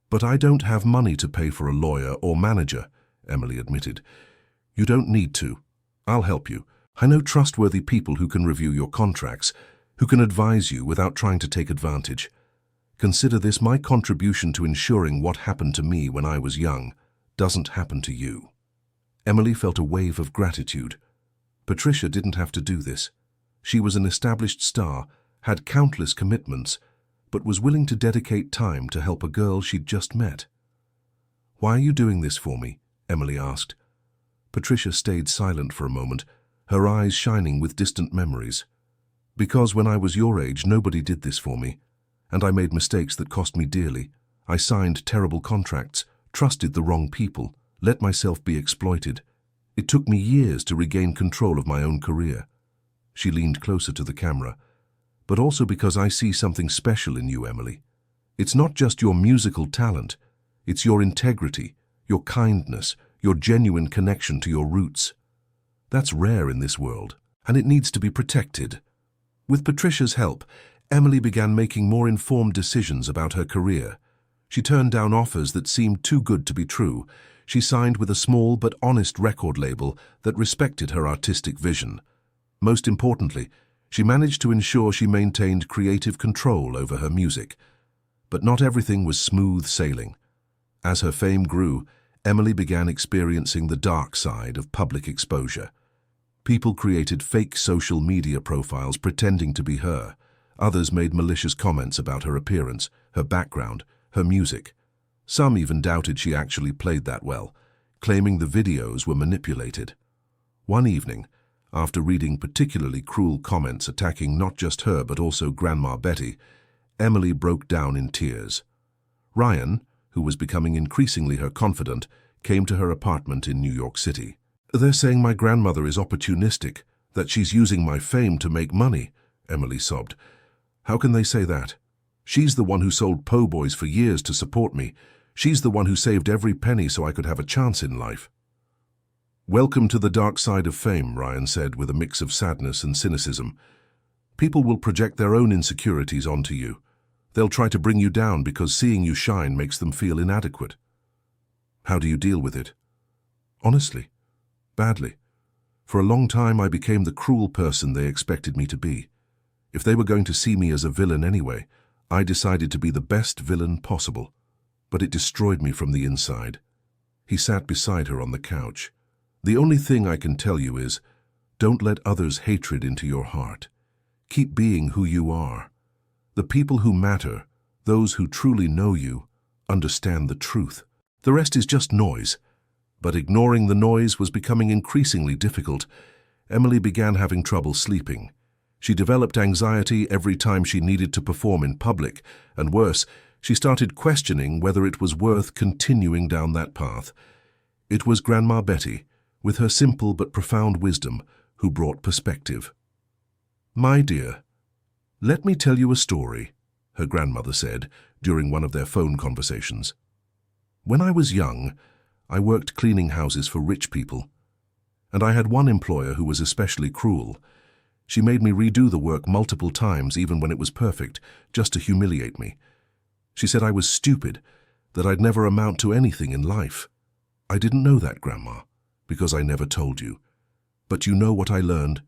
Speaker 1: "But I don't have money to pay for a lawyer or manager," Emily admitted. "You don't need to. I'll help you. I know trustworthy people who can review your contracts, who can advise you without trying to take advantage. Consider this my contribution to ensuring what happened to me when I was young doesn't happen to you." Emily felt a wave of gratitude. Patricia didn't have to do this. She was an established star, had countless commitments, but was willing to dedicate time to help a girl she'd just met. "Why are you doing this for me?" Emily asked. Patricia stayed silent for a moment, her eyes shining with distant memories. "Because when I was your age, nobody did this for me, and I made mistakes that cost me dearly. I signed terrible contracts, trusted the wrong people, let myself be exploited. It took me years to regain control of my own career." She leaned closer to the camera. "But also because I see something special in you, Emily. It's not just your musical talent, it's your integrity, your kindness, your genuine connection to your roots. That's rare in this world, and it needs to be protected." With Patricia's help, Emily began making more informed decisions about her career. She turned down offers that seemed too good to be true. She signed with a small but honest record label that respected her artistic vision. Most importantly, she managed to ensure she maintained creative control over her music. But not everything was smooth sailing. As her fame grew, Emily began experiencing the dark side of public exposure. People created fake social media profiles pretending to be her. Others made malicious comments about her appearance, her background, her music. Some even doubted she actually played that well, claiming the videos were manipulated. One evening, after reading particularly cruel comments attacking not just her but also Grandma Betty, Emily broke down in tears. Ryan, who was becoming increasingly her confidant, came to her apartment in New York City. "They're saying my grandmother is opportunistic, that she's using my fame to make money," Emily sobbed. "How can they say that? She's the one who sold po' boys for years to support me. She's the one who saved every penny so I could have a chance in life." "Welcome to the dark side of fame," Ryan said with a mix of sadness and cynicism. "People will project their own insecurities onto you. They'll try to bring you down because seeing you shine makes them feel inadequate." "How do you deal with it?" "Honestly, badly. For a long time I became the cruel person they expected me to be. If they were going to see me as a villain anyway, I decided to be the best villain possible. But it destroyed me from the inside." He sat beside her on the couch. "The only thing I can tell you is, don't let others' hatred into your heart. Keep being who you are. The people who matter, those who truly know you, understand the truth. The rest is just noise." But ignoring the noise was becoming increasingly difficult. Emily began having trouble sleeping. She developed anxiety every time she needed to perform in public, and worse, she started questioning whether it was worth continuing down that path. It was Grandma Betty, with her simple but profound wisdom, who brought perspective. "My dear, let me tell you a story," her grandmother said during one of their phone conversations. "When I was young, I worked cleaning houses for rich people, and I had one employer who was especially cruel. She made me redo the work multiple times, even when it was perfect, just to humiliate me. She said I was stupid, that I'd never amount to anything in life. I didn't know that, Grandma, because I never told you. But you know what I learned?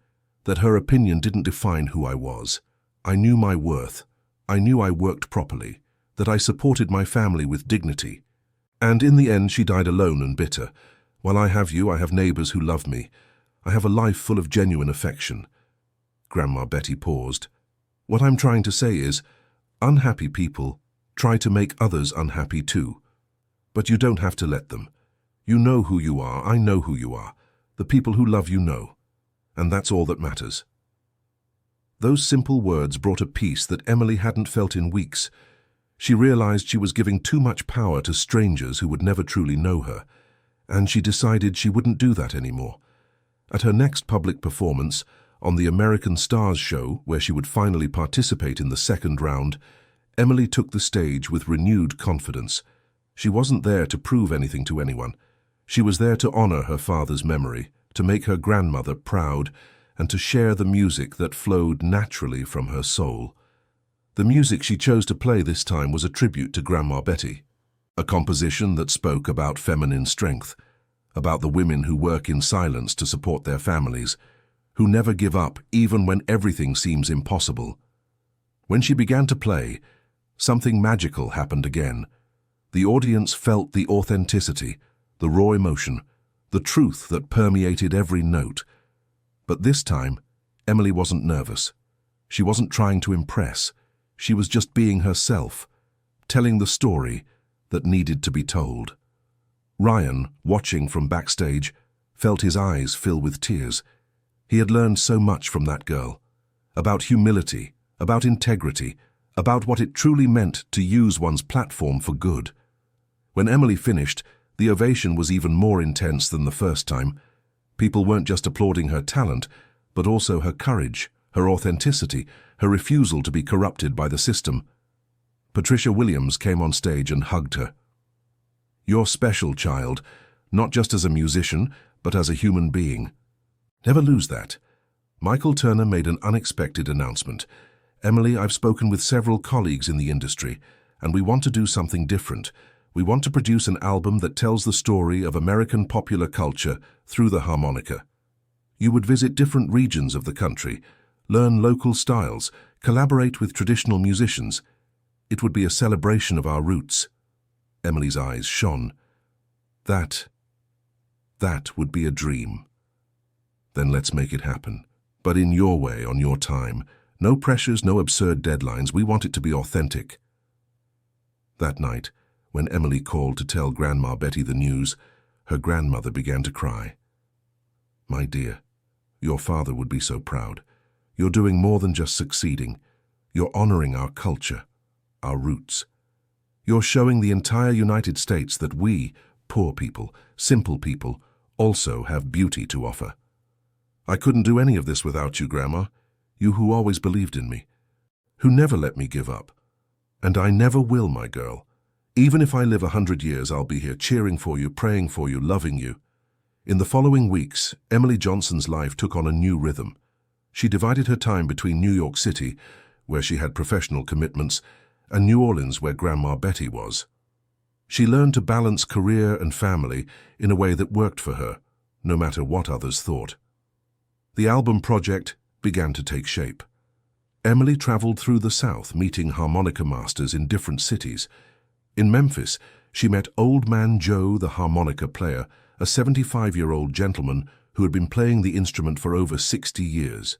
Speaker 1: That her opinion didn't define who I was. I knew my worth. I knew I worked properly, that I supported my family with dignity. And in the end, she died alone and bitter. While I have you, I have neighbors who love me. I have a life full of genuine affection." Grandma Betty paused. "What I'm trying to say is, unhappy people try to make others unhappy too. But you don't have to let them. You know who you are. I know who you are. The people who love you know. And that's all that matters." Those simple words brought a peace that Emily hadn't felt in weeks. She realized she was giving too much power to strangers who would never truly know her, and she decided she wouldn't do that anymore. At her next public performance, on the American Stars show, where she would finally participate in the second round, Emily took the stage with renewed confidence. She wasn't there to prove anything to anyone. She was there to honor her father's memory, to make her grandmother proud, and to share the music that flowed naturally from her soul. The music she chose to play this time was a tribute to Grandma Betty, a composition that spoke about feminine strength, about the women who work in silence to support their families, who never give up even when everything seems impossible. When she began to play, something magical happened again. The audience felt the authenticity, the raw emotion, the truth that permeated every note. But this time, Emily wasn't nervous. She wasn't trying to impress. She was just being herself, telling the story that needed to be told. Ryan, watching from backstage, felt his eyes fill with tears. He had learned so much from that girl, about humility, about integrity, about what it truly meant to use one's platform for good. When Emily finished, the ovation was even more intense than the first time. People weren't just applauding her talent, but also her courage, her authenticity, her refusal to be corrupted by the system. Patricia Williams came on stage and hugged her. "You're special, child, not just as a musician, but as a human being. Never lose that." Michael Turner made an unexpected announcement. "Emily, I've spoken with several colleagues in the industry, and we want to do something different. We want to produce an album that tells the story of American popular culture through the harmonica. You would visit different regions of the country, learn local styles, collaborate with traditional musicians. It would be a celebration of our roots." Emily's eyes shone. That would be a dream. Then let's make it happen. But in your way, on your time. No pressures, no absurd deadlines. We want it to be authentic. That night, when Emily called to tell Grandma Betty the news, her grandmother began to cry. My dear, your father would be so proud. You're doing more than just succeeding. You're honoring our culture, our roots. You're showing the entire United States that we, poor people, simple people, also have beauty to offer. I couldn't do any of this without you, Grandma. You who always believed in me, who never let me give up. And I never will, my girl. Even if I live 100 years, I'll be here cheering for you, praying for you, loving you. In the following weeks, Emily Johnson's life took on a new rhythm. She divided her time between New York City, where she had professional commitments, and New Orleans, where Grandma Betty was. She learned to balance career and family in a way that worked for her, no matter what others thought. The album project began to take shape. Emily traveled through the South, meeting harmonica masters in different cities. In Memphis, she met Old Man Joe, the harmonica player, a 75-year-old gentleman who had been playing the instrument for over 60 years.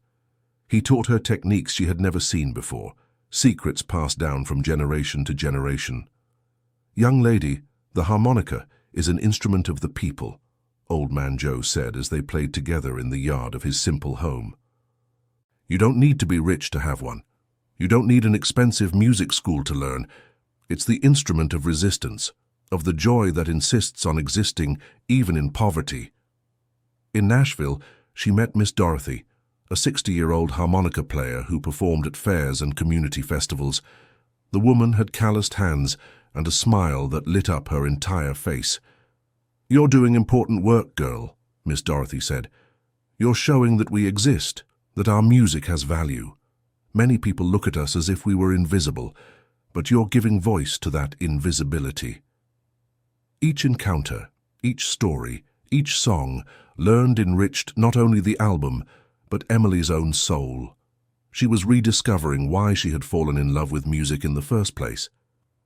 Speaker 1: He taught her techniques she had never seen before, secrets passed down from generation to generation. Young lady, the harmonica is an instrument of the people, Old Man Joe said as they played together in the yard of his simple home. You don't need to be rich to have one. You don't need an expensive music school to learn. It's the instrument of resistance, of the joy that insists on existing even in poverty. In Nashville, she met Miss Dorothy, a 60-year-old harmonica player who performed at fairs and community festivals. The woman had calloused hands and a smile that lit up her entire face. You're doing important work, girl, Miss Dorothy said. You're showing that we exist, that our music has value. Many people look at us as if we were invisible, but you're giving voice to that invisibility. Each encounter, each story, each song learned enriched not only the album, but Emily's own soul. She was rediscovering why she had fallen in love with music in the first place.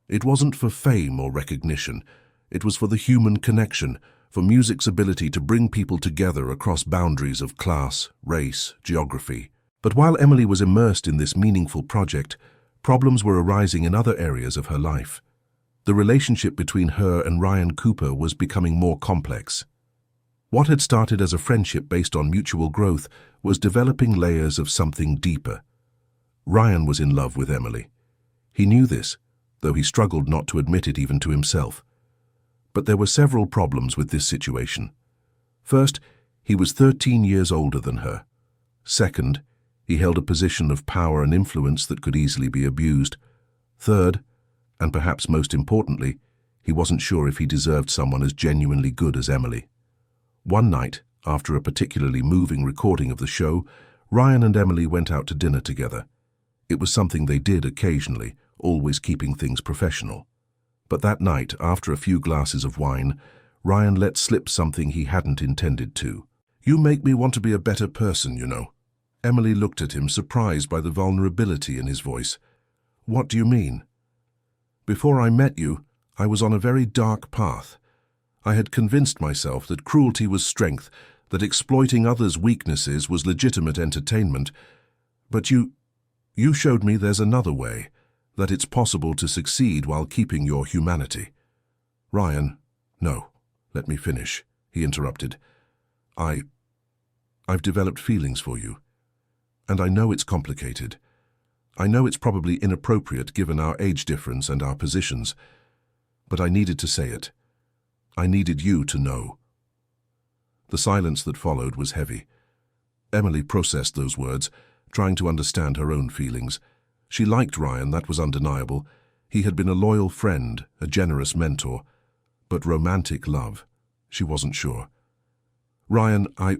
Speaker 1: It wasn't for fame or recognition. It was for the human connection, for music's ability to bring people together across boundaries of class, race, geography. But while Emily was immersed in this meaningful project, problems were arising in other areas of her life. The relationship between her and Ryan Cooper was becoming more complex. What had started as a friendship based on mutual growth was developing layers of something deeper. Ryan was in love with Emily. He knew this, though he struggled not to admit it even to himself. But there were several problems with this situation. First, he was 13 years older than her. Second, he held a position of power and influence that could easily be abused. Third, and perhaps most importantly, he wasn't sure if he deserved someone as genuinely good as Emily. One night, after a particularly moving recording of the show, Ryan and Emily went out to dinner together. It was something they did occasionally, always keeping things professional. But that night, after a few glasses of wine, Ryan let slip something he hadn't intended to. You make me want to be a better person, you know. Emily looked at him, surprised by the vulnerability in his voice. What do you mean? Before I met you, I was on a very dark path. I had convinced myself that cruelty was strength, that exploiting others' weaknesses was legitimate entertainment. But you showed me there's another way, that it's possible to succeed while keeping your humanity. Ryan, no, let me finish, he interrupted. I've developed feelings for you. And I know it's complicated. I know it's probably inappropriate given our age difference and our positions. But I needed to say it. I needed you to know. The silence that followed was heavy. Emily processed those words, trying to understand her own feelings. She liked Ryan, that was undeniable. He had been a loyal friend, a generous mentor. But romantic love, she wasn't sure. Ryan, I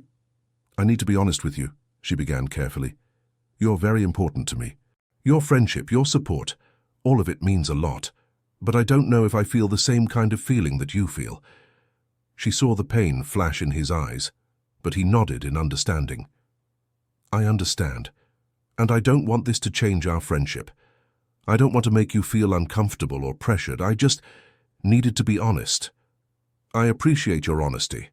Speaker 1: need to be honest with you, she began carefully. You're very important to me. Your friendship, your support, all of it means a lot. But I don't know if I feel the same kind of feeling that you feel. She saw the pain flash in his eyes, but he nodded in understanding. I understand, and I don't want this to change our friendship. I don't want to make you feel uncomfortable or pressured. I just needed to be honest. I appreciate your honesty.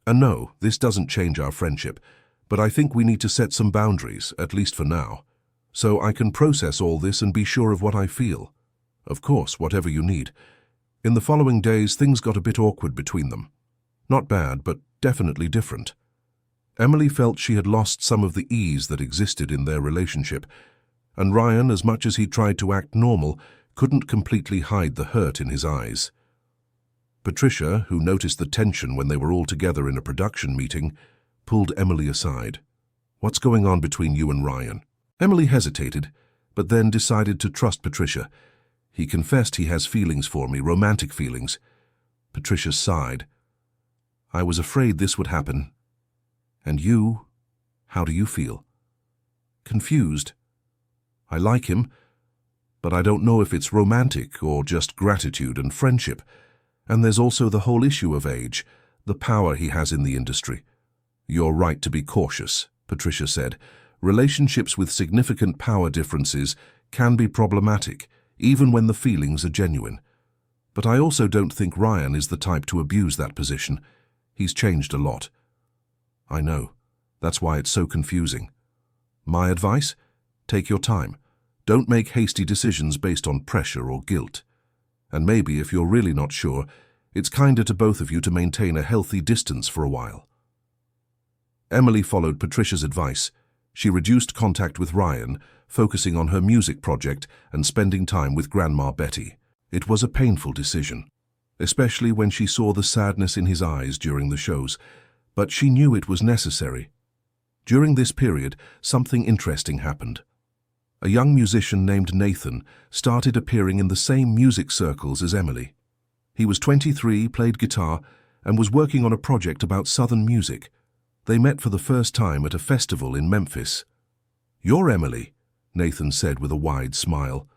Speaker 1: And no, this doesn't change our friendship, but I think we need to set some boundaries, at least for now, so I can process all this and be sure of what I feel. Of course, whatever you need. In the following days, things got a bit awkward between them. Not bad, but definitely different. Emily felt she had lost some of the ease that existed in their relationship, and Ryan, as much as he tried to act normal, couldn't completely hide the hurt in his eyes. Patricia, who noticed the tension when they were all together in a production meeting, pulled Emily aside. "What's going on between you and Ryan?" Emily hesitated, but then decided to trust Patricia. "He confessed he has feelings for me, romantic feelings." Patricia sighed. "I was afraid this would happen. And you? How do you feel?" "Confused. I like him, but I don't know if it's romantic or just gratitude and friendship. And there's also the whole issue of age, the power he has in the industry." "You're right to be cautious," Patricia said. "Relationships with significant power differences can be problematic, even when the feelings are genuine. But I also don't think Ryan is the type to abuse that position. He's changed a lot." "I know. That's why it's so confusing. My advice? Take your time. Don't make hasty decisions based on pressure or guilt. And maybe, if you're really not sure, it's kinder to both of you to maintain a healthy distance for a while." Emily followed Patricia's advice. She reduced contact with Ryan, focusing on her music project and spending time with Grandma Betty. It was a painful decision, especially when she saw the sadness in his eyes during the shows, but she knew it was necessary. During this period, something interesting happened. A young musician named Nathan started appearing in the same music circles as Emily. He was 23, played guitar, and was working on a project about Southern music. They met for the first time at a festival in Memphis. "You're Emily," Nathan said with a wide smile.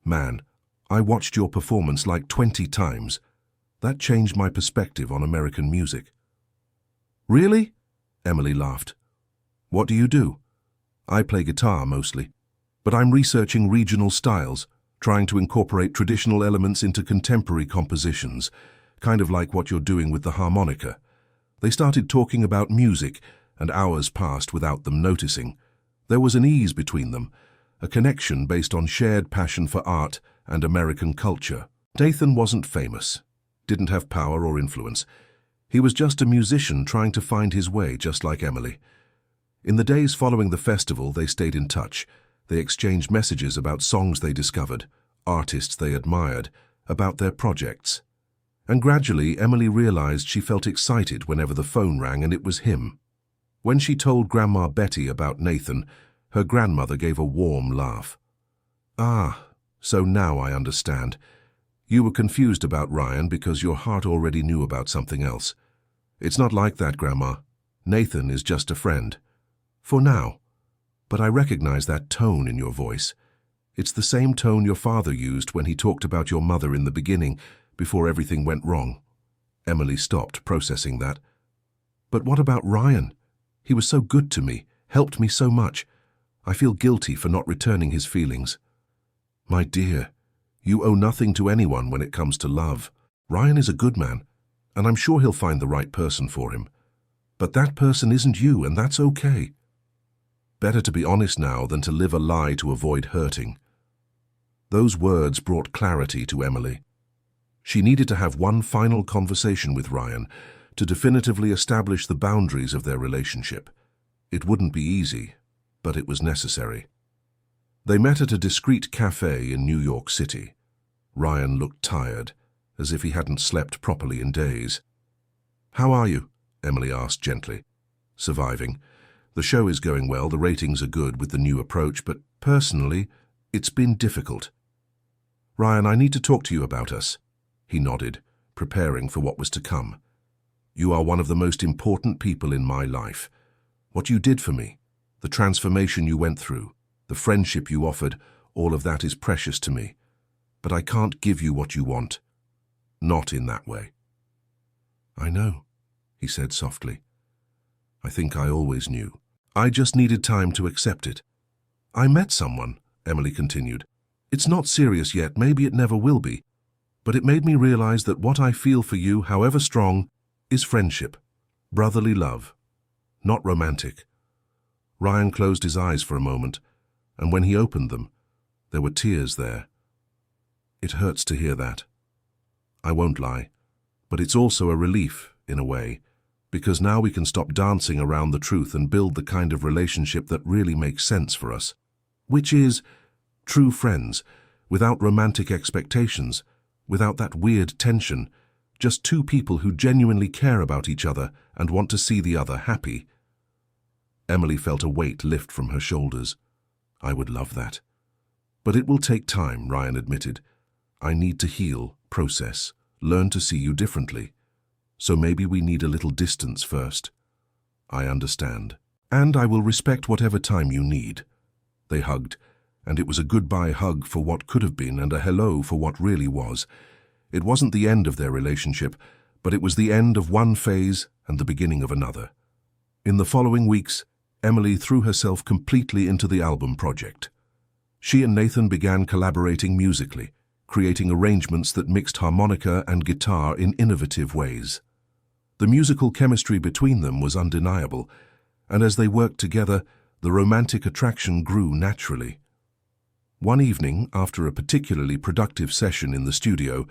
Speaker 1: "Man, I watched your performance like 20 times. That changed my perspective on American music." "Really?" Emily laughed. "What do you do?" "I play guitar mostly. But I'm researching regional styles, trying to incorporate traditional elements into contemporary compositions, kind of like what you're doing with the harmonica." They started talking about music, and hours passed without them noticing. There was an ease between them, a connection based on shared passion for art and American culture. Nathan wasn't famous, didn't have power or influence. He was just a musician trying to find his way, just like Emily. In the days following the festival, they stayed in touch. They exchanged messages about songs they discovered, artists they admired, about their projects. And gradually, Emily realized she felt excited whenever the phone rang and it was him. When she told Grandma Betty about Nathan, her grandmother gave a warm laugh. "Ah, so now I understand. You were confused about Ryan because your heart already knew about something else. It's not like that, Grandma. Nathan is just a friend. For now. But I recognize that tone in your voice. It's the same tone your father used when he talked about your mother in the beginning, before everything went wrong." Emily stopped, processing that. "But what about Ryan? He was so good to me, helped me so much. I feel guilty for not returning his feelings." "My dear, you owe nothing to anyone when it comes to love. Ryan is a good man, and I'm sure he'll find the right person for him. But that person isn't you, and that's okay. Better to be honest now than to live a lie to avoid hurting." Those words brought clarity to Emily. She needed to have one final conversation with Ryan to definitively establish the boundaries of their relationship. It wouldn't be easy, but it was necessary. They met at a discreet cafe in New York City. Ryan looked tired, as if he hadn't slept properly in days. "How are you?" Emily asked gently. "Surviving. The show is going well, the ratings are good with the new approach, but personally, it's been difficult." "Ryan, I need to talk to you about us." He nodded, preparing for what was to come. "You are one of the most important people in my life. What you did for me, the transformation you went through, the friendship you offered, all of that is precious to me. But I can't give you what you want. Not in that way." "I know," he said softly. "I think I always knew. I just needed time to accept it." "I met someone," Emily continued. "It's not serious yet, maybe it never will be. But it made me realize that what I feel for you, however strong, is friendship, brotherly love, not romantic. Ryan closed his eyes for a moment, and when he opened them, there were tears there. It hurts to hear that. I won't lie, but it's also a relief, in a way, because now we can stop dancing around the truth and build the kind of relationship that really makes sense for us, which is true friends, without romantic expectations, without that weird tension, just two people who genuinely care about each other and want to see the other happy. Emily felt a weight lift from her shoulders. I would love that. But it will take time, Ryan admitted. I need to heal, process, learn to see you differently. So maybe we need a little distance first. I understand. And I will respect whatever time you need. They hugged, and it was a goodbye hug for what could have been and a hello for what really was. It wasn't the end of their relationship, but it was the end of one phase and the beginning of another. In the following weeks, Emily threw herself completely into the album project. She and Nathan began collaborating musically, creating arrangements that mixed harmonica and guitar in innovative ways. The musical chemistry between them was undeniable, and as they worked together, the romantic attraction grew naturally. One evening, after a particularly productive session in the studio,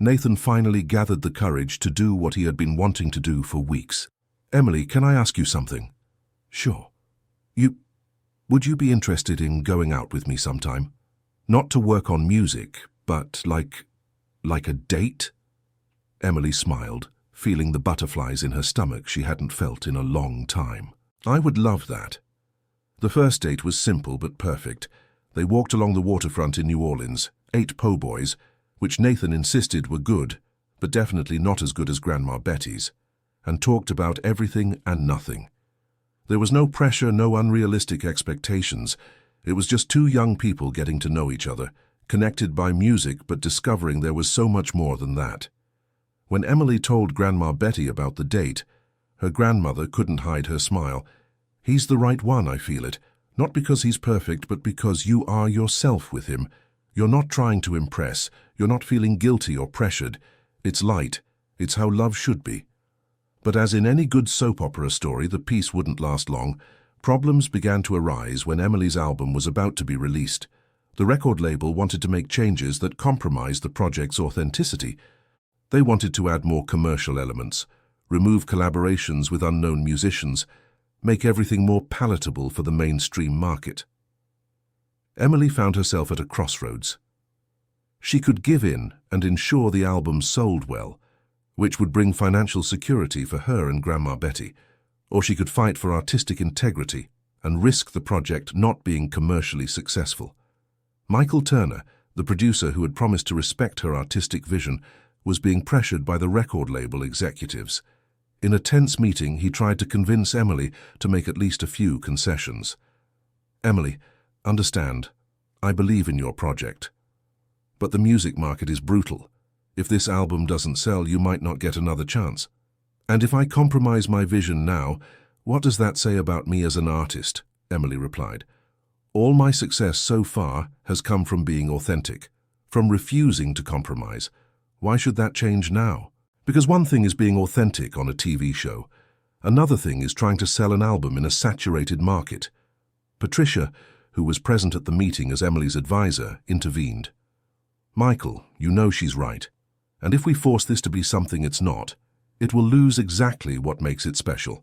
Speaker 1: Nathan finally gathered the courage to do what he had been wanting to do for weeks. Emily, can I ask you something? Sure. Would you be interested in going out with me sometime? Not to work on music, but like a date? Emily smiled, feeling the butterflies in her stomach she hadn't felt in a long time. I would love that. The first date was simple but perfect. They walked along the waterfront in New Orleans, ate po' boys, which Nathan insisted were good, but definitely not as good as Grandma Betty's, and talked about everything and nothing. There was no pressure, no unrealistic expectations. It was just two young people getting to know each other, connected by music but discovering there was so much more than that. When Emily told Grandma Betty about the date, her grandmother couldn't hide her smile. He's the right one, I feel it. Not because he's perfect, but because you are yourself with him. You're not trying to impress. You're not feeling guilty or pressured. It's light. It's how love should be. But as in any good soap opera story, the piece wouldn't last long. Problems began to arise when Emily's album was about to be released. The record label wanted to make changes that compromised the project's authenticity. They wanted to add more commercial elements, remove collaborations with unknown musicians, make everything more palatable for the mainstream market. Emily found herself at a crossroads. She could give in and ensure the album sold well, which would bring financial security for her and Grandma Betty, or she could fight for artistic integrity and risk the project not being commercially successful. Michael Turner, the producer who had promised to respect her artistic vision, was being pressured by the record label executives. In a tense meeting, he tried to convince Emily to make at least a few concessions. Emily, understand, I believe in your project. But the music market is brutal. If this album doesn't sell, you might not get another chance. And if I compromise my vision now, what does that say about me as an artist? Emily replied. All my success so far has come from being authentic, from refusing to compromise. Why should that change now? Because one thing is being authentic on a TV show. Another thing is trying to sell an album in a saturated market. Patricia, who was present at the meeting as Emily's advisor, intervened. Michael, you know she's right. And if we force this to be something it's not, it will lose exactly what makes it special.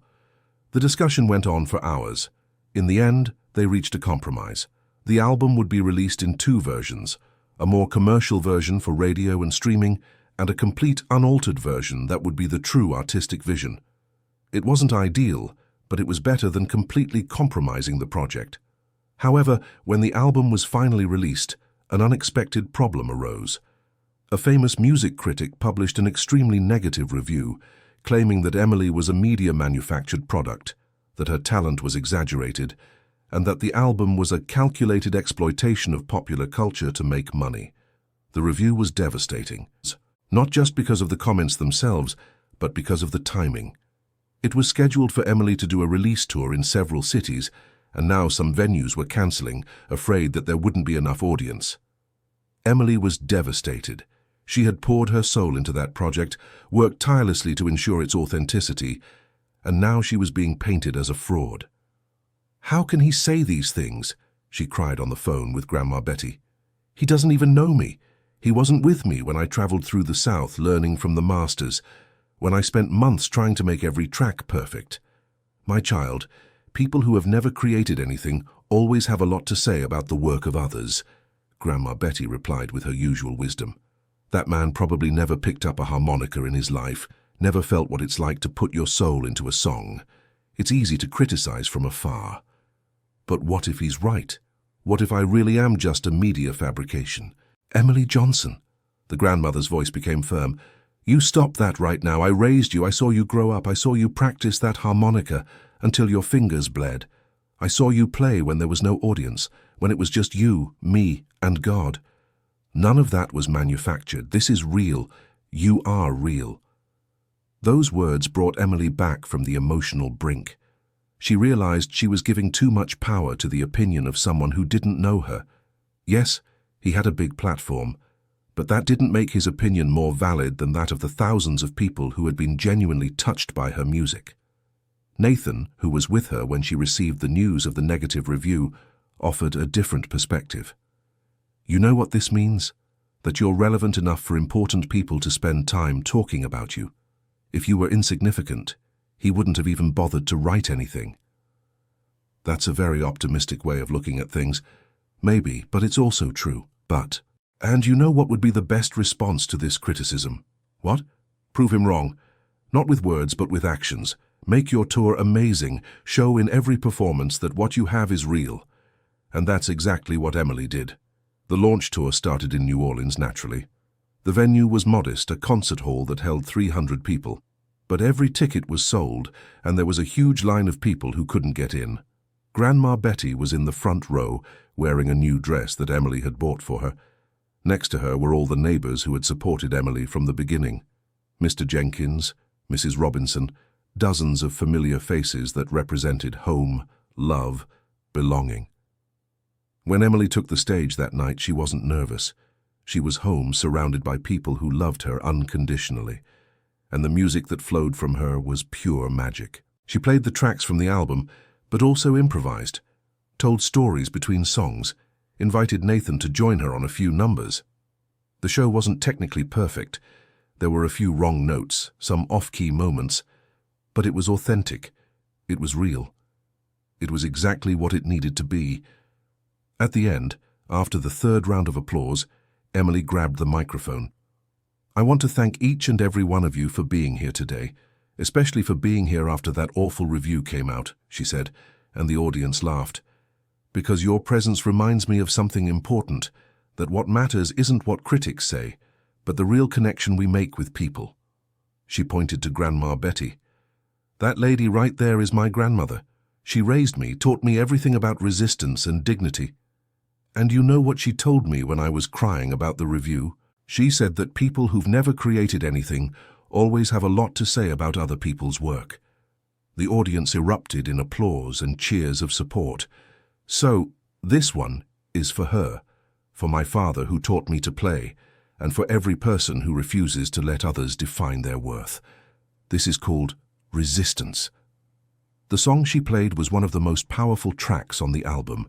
Speaker 1: The discussion went on for hours. In the end, they reached a compromise. The album would be released in two versions, a more commercial version for radio and streaming, and a complete unaltered version that would be the true artistic vision. It wasn't ideal, but it was better than completely compromising the project. However, when the album was finally released, an unexpected problem arose. A famous music critic published an extremely negative review, claiming that Emily was a media-manufactured product, that her talent was exaggerated, and that the album was a calculated exploitation of popular culture to make money. The review was devastating, not just because of the comments themselves, but because of the timing. It was scheduled for Emily to do a release tour in several cities, and now some venues were cancelling, afraid that there wouldn't be enough audience. Emily was devastated. She had poured her soul into that project, worked tirelessly to ensure its authenticity, and now she was being painted as a fraud. "How can he say these things?" she cried on the phone with Grandma Betty. "He doesn't even know me. He wasn't with me when I traveled through the South learning from the masters, when I spent months trying to make every track perfect. My child, people who have never created anything always have a lot to say about the work of others," Grandma Betty replied with her usual wisdom. "That man probably never picked up a harmonica in his life, never felt what it's like to put your soul into a song. It's easy to criticize from afar. But what if he's right? What if I really am just a media fabrication? Emily Johnson." The grandmother's voice became firm. "You stop that right now. I raised you. I saw you grow up. I saw you practice that harmonica until your fingers bled. I saw you play when there was no audience, when it was just you, me, and God. None of that was manufactured. This is real. You are real." Those words brought Emily back from the emotional brink. She realized she was giving too much power to the opinion of someone who didn't know her. Yes, he had a big platform, but that didn't make his opinion more valid than that of the thousands of people who had been genuinely touched by her music. Nathan, who was with her when she received the news of the negative review, offered a different perspective. "You know what this means? That you're relevant enough for important people to spend time talking about you. If you were insignificant, he wouldn't have even bothered to write anything." That's a very optimistic way of looking at things. Maybe, but it's also true. And you know what would be the best response to this criticism? What? Prove him wrong. Not with words, but with actions. Make your tour amazing. Show in every performance that what you have is real. And that's exactly what Emily did. The launch tour started in New Orleans, naturally. The venue was modest, a concert hall that held 300 people. But every ticket was sold, and there was a huge line of people who couldn't get in. Grandma Betty was in the front row, wearing a new dress that Emily had bought for her. Next to her were all the neighbors who had supported Emily from the beginning. Mr. Jenkins, Mrs. Robinson, dozens of familiar faces that represented home, love, belonging. When Emily took the stage that night, she wasn't nervous. She was home, surrounded by people who loved her unconditionally, and the music that flowed from her was pure magic. She played the tracks from the album, but also improvised, told stories between songs, invited Nathan to join her on a few numbers. The show wasn't technically perfect. There were a few wrong notes, some off-key moments, but it was authentic. It was real. It was exactly what it needed to be. At the end, after the third round of applause, Emily grabbed the microphone. "I want to thank each and every one of you for being here today, especially for being here after that awful review came out," she said, and the audience laughed. "Because your presence reminds me of something important, that what matters isn't what critics say, but the real connection we make with people." She pointed to Grandma Betty. "That lady right there is my grandmother. She raised me, taught me everything about resistance and dignity. And you know what she told me when I was crying about the review? She said that people who've never created anything always have a lot to say about other people's work." The audience erupted in applause and cheers of support. "So, this one is for her, for my father who taught me to play, and for every person who refuses to let others define their worth. This is called Resistance." The song she played was one of the most powerful tracks on the album,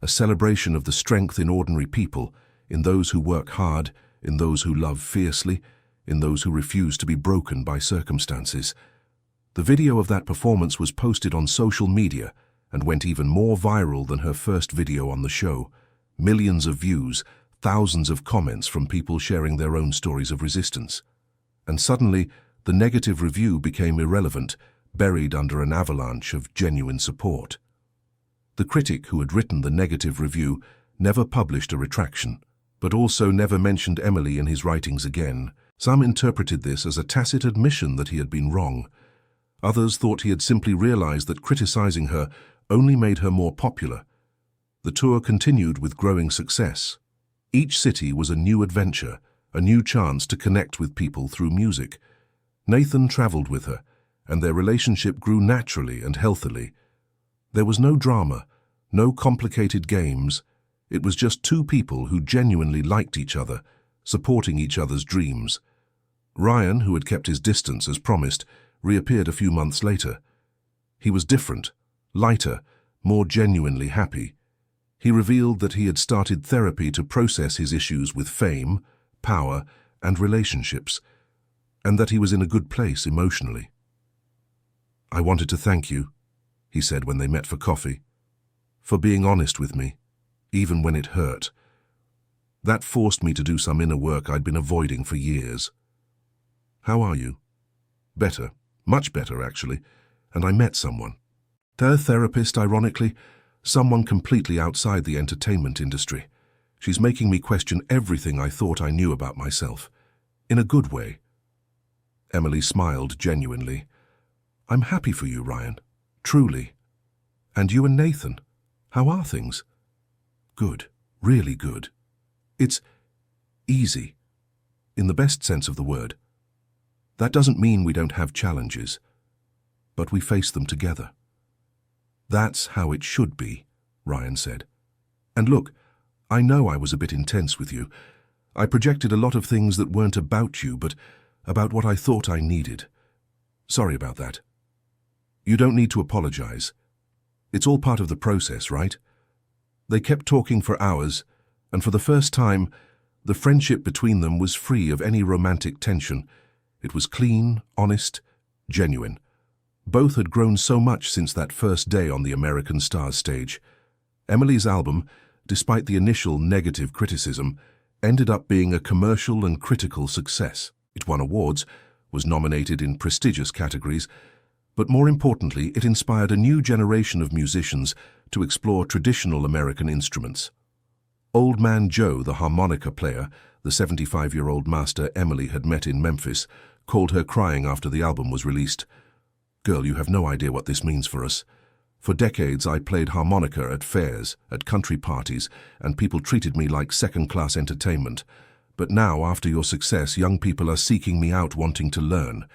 Speaker 1: a celebration of the strength in ordinary people, in those who work hard, in those who love fiercely, in those who refuse to be broken by circumstances. The video of that performance was posted on social media and went even more viral than her first video on the show. Millions of views, thousands of comments from people sharing their own stories of resistance. And suddenly, the negative review became irrelevant, buried under an avalanche of genuine support. The critic who had written the negative review never published a retraction, but also never mentioned Emily in his writings again. Some interpreted this as a tacit admission that he had been wrong. Others thought he had simply realized that criticizing her only made her more popular. The tour continued with growing success. Each city was a new adventure, a new chance to connect with people through music. Nathan traveled with her, and their relationship grew naturally and healthily. There was no drama, no complicated games. It was just two people who genuinely liked each other, supporting each other's dreams. Ryan, who had kept his distance as promised, reappeared a few months later. He was different, lighter, more genuinely happy. He revealed that he had started therapy to process his issues with fame, power, and relationships, and that he was in a good place emotionally. "I wanted to thank you," he said when they met for coffee, "for being honest with me, even when it hurt. That forced me to do some inner work I'd been avoiding for years." "How are you?" "Better, much better actually, and I met someone." Her therapist, ironically, someone completely outside the entertainment industry. She's making me question everything I thought I knew about myself. In a good way. Emily smiled genuinely. "I'm happy for you, Ryan. Truly. And you and Nathan, how are things?" "Good. Really good. It's easy. In the best sense of the word. That doesn't mean we don't have challenges, but we face them together." "That's how it should be," Ryan said. "And look, I know I was a bit intense with you. I projected a lot of things that weren't about you, but about what I thought I needed. Sorry about that. You don't need to apologize. It's all part of the process, right?" They kept talking for hours, and for the first time, the friendship between them was free of any romantic tension. It was clean, honest, genuine. Both had grown so much since that first day on the American Stars stage. Emily's album, despite the initial negative criticism, ended up being a commercial and critical success. It won awards, was nominated in prestigious categories, but more importantly, it inspired a new generation of musicians to explore traditional American instruments. Old Man Joe, the harmonica player, the 75-year-old master Emily had met in Memphis, called her crying after the album was released. "Girl, you have no idea what this means for us. For decades I played harmonica at fairs, at country parties, and people treated me like second-class entertainment. But now, after your success, young people are seeking me out wanting to learn.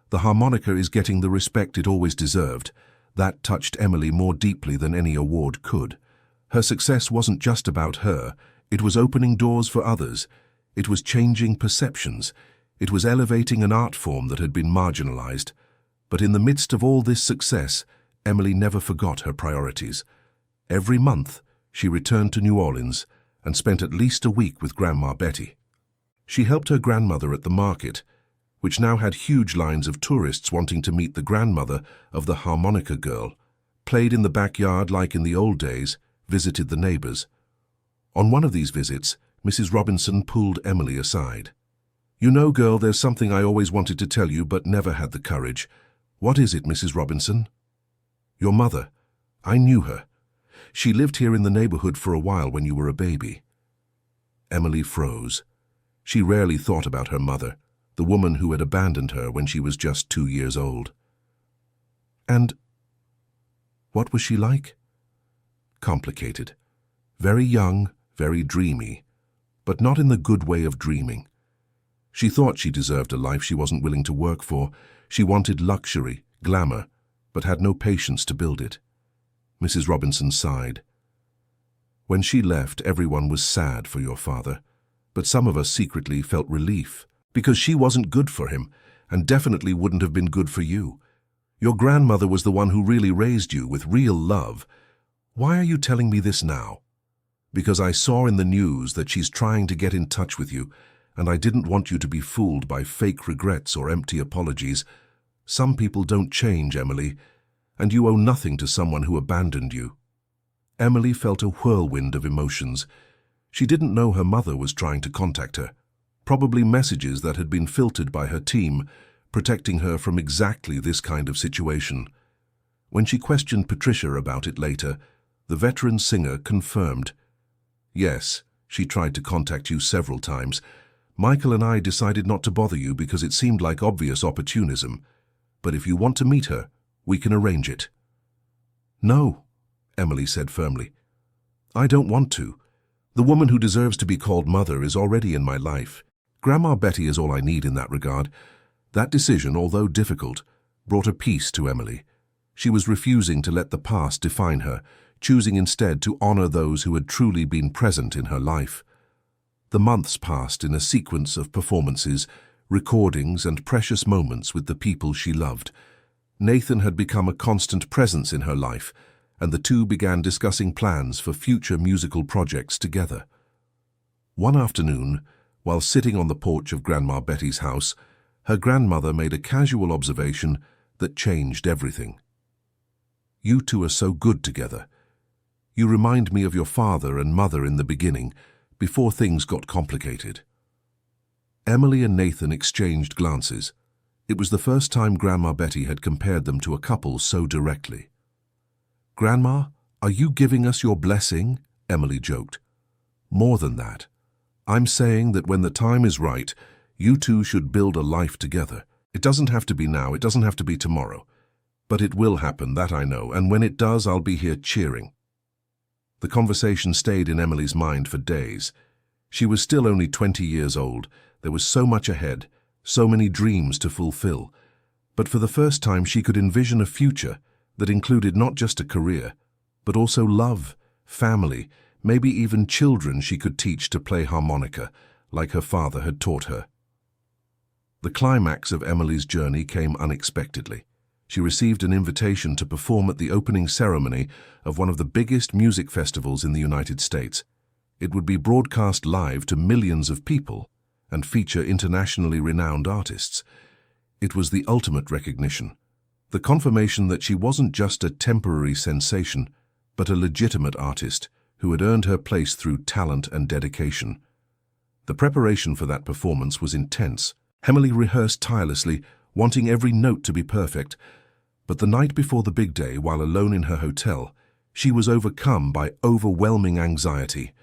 Speaker 1: The harmonica is getting the respect it always deserved." That touched Emily more deeply than any award could. Her success wasn't just about her. It was opening doors for others. It was changing perceptions. It was elevating an art form that had been marginalized. But in the midst of all this success, Emily never forgot her priorities. Every month, she returned to New Orleans and spent at least a week with Grandma Betty. She helped her grandmother at the market, which now had huge lines of tourists wanting to meet the grandmother of the harmonica girl, played in the backyard like in the old days, visited the neighbors. On one of these visits, Mrs. Robinson pulled Emily aside. "You know, girl, there's something I always wanted to tell you but never had the courage." "What is it, Mrs. Robinson?" "Your mother. I knew her. She lived here in the neighborhood for a while when you were a baby." Emily froze. She rarely thought about her mother, the woman who had abandoned her when she was just 2 years old. "And what was she like?" "Complicated. Very young, very dreamy, but not in the good way of dreaming. She thought she deserved a life she wasn't willing to work for. She wanted luxury, glamour, but had no patience to build it." Mrs. Robinson sighed. "When she left, everyone was sad for your father, but some of us secretly felt relief, because she wasn't good for him, and definitely wouldn't have been good for you. Your grandmother was the one who really raised you with real love. Why are you telling me this now?" "Because I saw in the news that she's trying to get in touch with you, and I didn't want you to be fooled by fake regrets or empty apologies. Some people don't change, Emily, and you owe nothing to someone who abandoned you." Emily felt a whirlwind of emotions. She didn't know her mother was trying to contact her. Probably messages that had been filtered by her team, protecting her from exactly this kind of situation. When she questioned Patricia about it later, the veteran singer confirmed. "Yes, she tried to contact you several times. Michael and I decided not to bother you because it seemed like obvious opportunism. But if you want to meet her, we can arrange it." "No," Emily said firmly. "I don't want to. The woman who deserves to be called mother is already in my life. Grandma Betty is all I need in that regard." That decision, although difficult, brought a peace to Emily. She was refusing to let the past define her, choosing instead to honor those who had truly been present in her life. The months passed in a sequence of performances, recordings, and precious moments with the people she loved. Nathan had become a constant presence in her life, and the two began discussing plans for future musical projects together. One afternoon, while sitting on the porch of Grandma Betty's house, her grandmother made a casual observation that changed everything. "You two are so good together. You remind me of your father and mother in the beginning, before things got complicated." Emily and Nathan exchanged glances. It was the first time Grandma Betty had compared them to a couple so directly. "Grandma, are you giving us your blessing?" Emily joked. "More than that. I'm saying that when the time is right, you two should build a life together. It doesn't have to be now, it doesn't have to be tomorrow. But it will happen, that I know, and when it does, I'll be here cheering." The conversation stayed in Emily's mind for days. She was still only 20 years old. There was so much ahead, so many dreams to fulfill. But for the first time, she could envision a future that included not just a career, but also love, family, maybe even children she could teach to play harmonica, like her father had taught her. The climax of Emily's journey came unexpectedly. She received an invitation to perform at the opening ceremony of one of the biggest music festivals in the United States. It would be broadcast live to millions of people and feature internationally renowned artists. It was the ultimate recognition, the confirmation that she wasn't just a temporary sensation, but a legitimate artist who had earned her place through talent and dedication. The preparation for that performance was intense. Emily rehearsed tirelessly, wanting every note to be perfect. But the night before the big day, while alone in her hotel, she was overcome by overwhelming anxiety.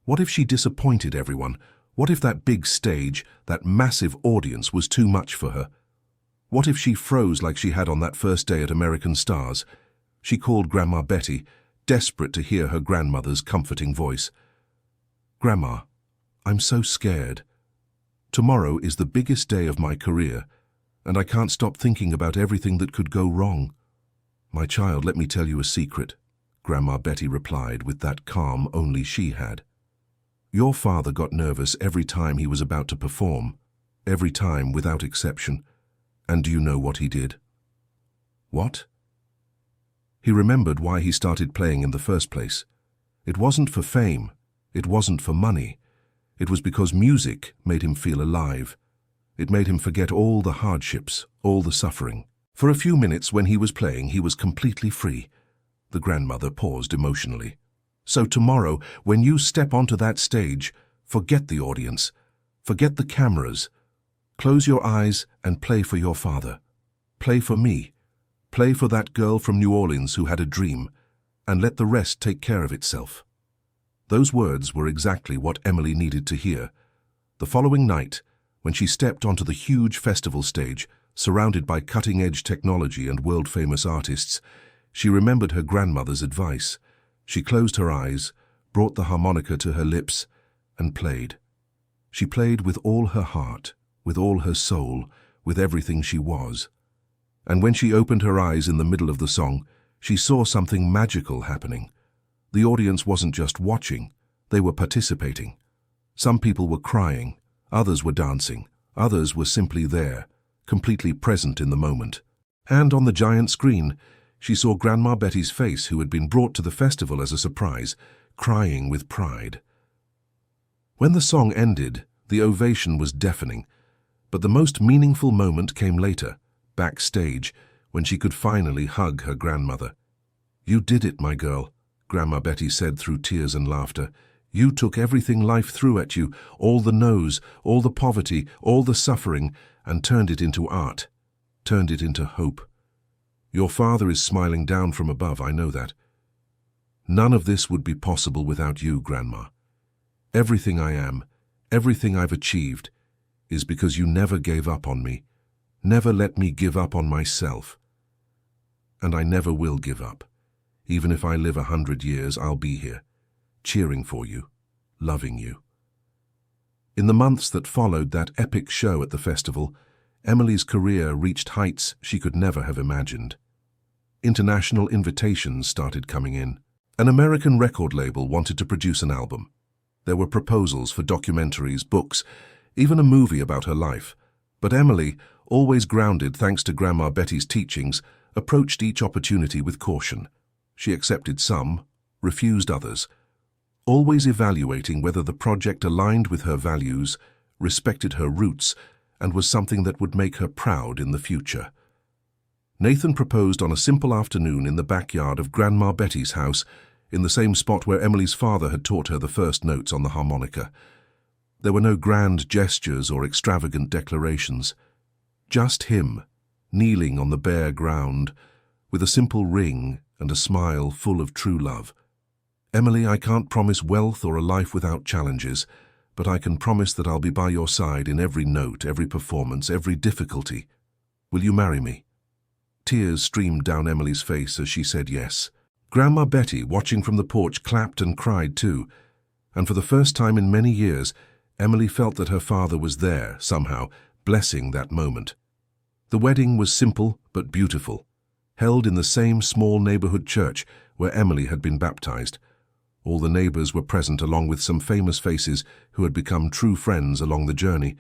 Speaker 1: What if she disappointed everyone? What if that big stage, that massive audience, was too much for her? What if she froze like she had on that first day at American Stars? She called Grandma Betty, desperate to hear her grandmother's comforting voice. "Grandma, I'm so scared. Tomorrow is the biggest day of my career, and I can't stop thinking about everything that could go wrong." "My child, let me tell you a secret," Grandma Betty replied with that calm only she had. "Your father got nervous every time he was about to perform, every time without exception. And do you know what he did?" "What?" "He remembered why he started playing in the first place. It wasn't for fame, it wasn't for money. It was because music made him feel alive. It made him forget all the hardships, all the suffering. For a few minutes when he was playing, he was completely free." The grandmother paused emotionally. "So tomorrow, when you step onto that stage, forget the audience, forget the cameras. Close your eyes and play for your father. Play for me. Play for that girl from New Orleans who had a dream, and let the rest take care of itself." Those words were exactly what Emily needed to hear. The following night, when she stepped onto the huge festival stage, surrounded by cutting-edge technology and world-famous artists, she remembered her grandmother's advice. She closed her eyes, brought the harmonica to her lips, and played. She played with all her heart, with all her soul, with everything she was. And when she opened her eyes in the middle of the song, she saw something magical happening. The audience wasn't just watching, they were participating. Some people were crying, others were dancing, others were simply there, completely present in the moment. And on the giant screen, she saw Grandma Betty's face, who had been brought to the festival as a surprise, crying with pride. When the song ended, the ovation was deafening. But the most meaningful moment came later, backstage, when she could finally hug her grandmother. "You did it, my girl," Grandma Betty said through tears and laughter. "You took everything life threw at you, all the no's, all the poverty, all the suffering, and turned it into art, turned it into hope. Your father is smiling down from above, I know that. None of this would be possible without you, Grandma. Everything I am, everything I've achieved, is because you never gave up on me, never let me give up on myself. And I never will give up. Even if I live 100 years, I'll be here, cheering for you, loving you." In the months that followed that epic show at the festival, Emily's career reached heights she could never have imagined. International invitations started coming in. An American record label wanted to produce an album. There were proposals for documentaries, books, even a movie about her life. But Emily, always grounded thanks to Grandma Betty's teachings, approached each opportunity with caution. She accepted some, refused others, always evaluating whether the project aligned with her values, respected her roots, and was something that would make her proud in the future. Nathan proposed on a simple afternoon in the backyard of Grandma Betty's house, in the same spot where Emily's father had taught her the first notes on the harmonica. There were no grand gestures or extravagant declarations. Just him, kneeling on the bare ground, with a simple ring and a smile full of true love. "Emily, I can't promise wealth or a life without challenges, but I can promise that I'll be by your side in every note, every performance, every difficulty. Will you marry me?" Tears streamed down Emily's face as she said yes. Grandma Betty, watching from the porch, clapped and cried too, and for the first time in many years, Emily felt that her father was there, somehow, blessing that moment. The wedding was simple but beautiful, held in the same small neighborhood church where Emily had been baptized. All the neighbors were present, along with some famous faces who had become true friends along the journey.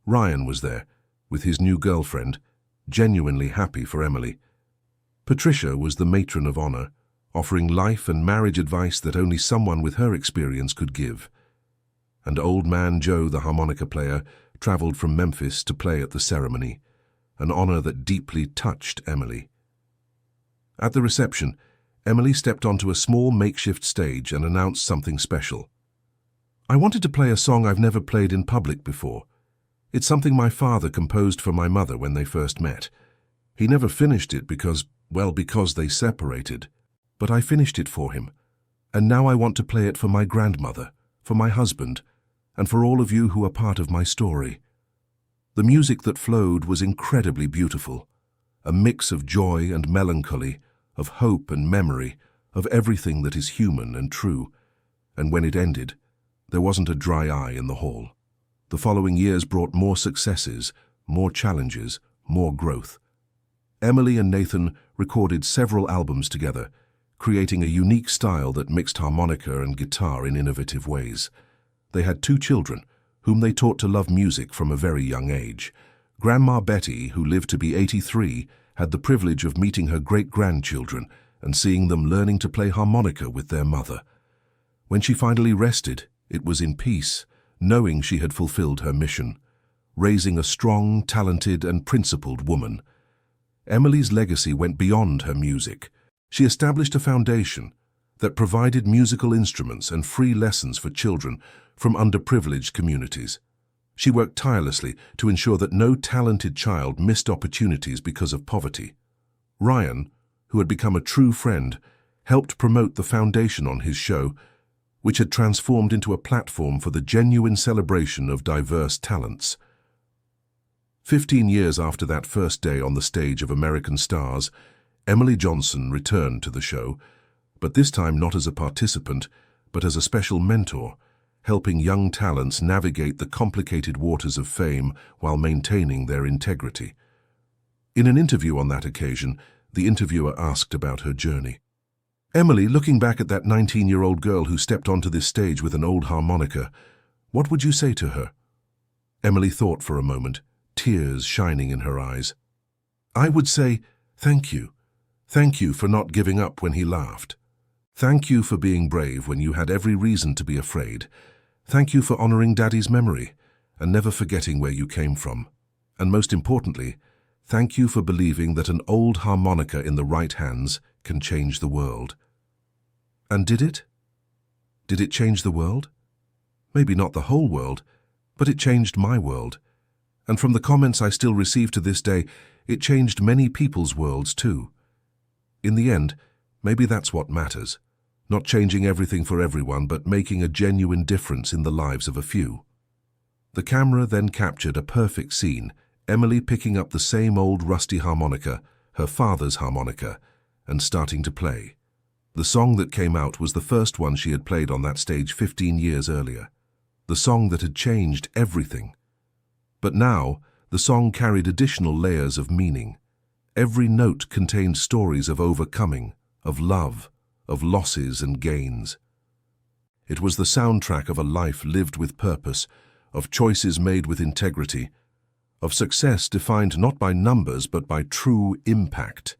Speaker 1: Ryan was there, with his new girlfriend, genuinely happy for Emily. Patricia was the matron of honor, offering life and marriage advice that only someone with her experience could give. And Old Man Joe, the harmonica player, traveled from Memphis to play at the ceremony, an honor that deeply touched Emily. At the reception, Emily stepped onto a small makeshift stage and announced something special. "I wanted to play a song I've never played in public before. It's something my father composed for my mother when they first met. He never finished it because they separated. But I finished it for him, and now I want to play it for my grandmother, for my husband, and for all of you who are part of my story." The music that flowed was incredibly beautiful, a mix of joy and melancholy, of hope and memory, of everything that is human and true. And when it ended, there wasn't a dry eye in the hall. The following years brought more successes, more challenges, more growth. Emily and Nathan recorded several albums together, creating a unique style that mixed harmonica and guitar in innovative ways. They had 2 children, whom they taught to love music from a very young age. Grandma Betty, who lived to be 83, had the privilege of meeting her great-grandchildren and seeing them learning to play harmonica with their mother. When she finally rested, it was in peace, knowing she had fulfilled her mission, raising a strong, talented, and principled woman. Emily's legacy went beyond her music. She established a foundation that provided musical instruments and free lessons for children from underprivileged communities. She worked tirelessly to ensure that no talented child missed opportunities because of poverty. Ryan, who had become a true friend, helped promote the foundation on his show, which had transformed into a platform for the genuine celebration of diverse talents. 15 years after that first day on the stage of American Stars, Emily Johnson returned to the show, but this time not as a participant, but as a special mentor, helping young talents navigate the complicated waters of fame while maintaining their integrity. In an interview on that occasion, the interviewer asked about her journey. "Emily, looking back at that 19-year-old girl who stepped onto this stage with an old harmonica, what would you say to her?" Emily thought for a moment, tears shining in her eyes. "I would say, thank you. Thank you for not giving up when he laughed. Thank you for being brave when you had every reason to be afraid. Thank you for honoring Daddy's memory and never forgetting where you came from. And most importantly, thank you for believing that an old harmonica in the right hands can change the world." And did it? Did it change the world? Maybe not the whole world, but it changed my world. And from the comments I still receive to this day, it changed many people's worlds too. In the end, maybe that's what matters. Not changing everything for everyone, but making a genuine difference in the lives of a few. The camera then captured a perfect scene, Emily picking up the same old rusty harmonica, her father's harmonica, and starting to play. The song that came out was the first one she had played on that stage 15 years earlier. The song that had changed everything. But now, the song carried additional layers of meaning. Every note contained stories of overcoming, of love, of losses and gains. It was the soundtrack of a life lived with purpose, of choices made with integrity, of success defined not by numbers but by true impact.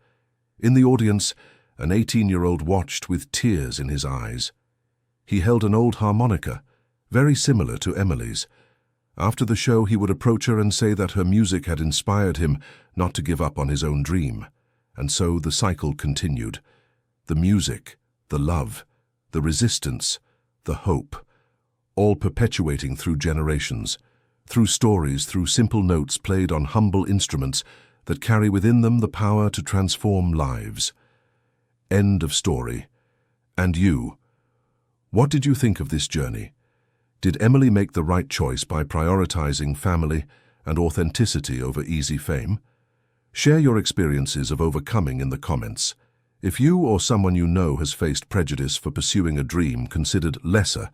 Speaker 1: In the audience, an 18-year-old watched with tears in his eyes. He held an old harmonica, very similar to Emily's. After the show, he would approach her and say that her music had inspired him not to give up on his own dream. And so the cycle continued. The music, the love, the resistance, the hope, all perpetuating through generations, through stories, through simple notes played on humble instruments that carry within them the power to transform lives. End of story. And you? What did you think of this journey? Did Emily make the right choice by prioritizing family and authenticity over easy fame? Share your experiences of overcoming in the comments. If you or someone you know has faced prejudice for pursuing a dream considered lesser,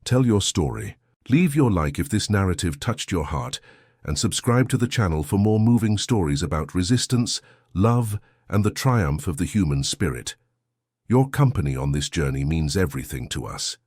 Speaker 1: tell your story. Leave your like if this narrative touched your heart, and subscribe to the channel for more moving stories about resistance, love, and the triumph of the human spirit. Your company on this journey means everything to us.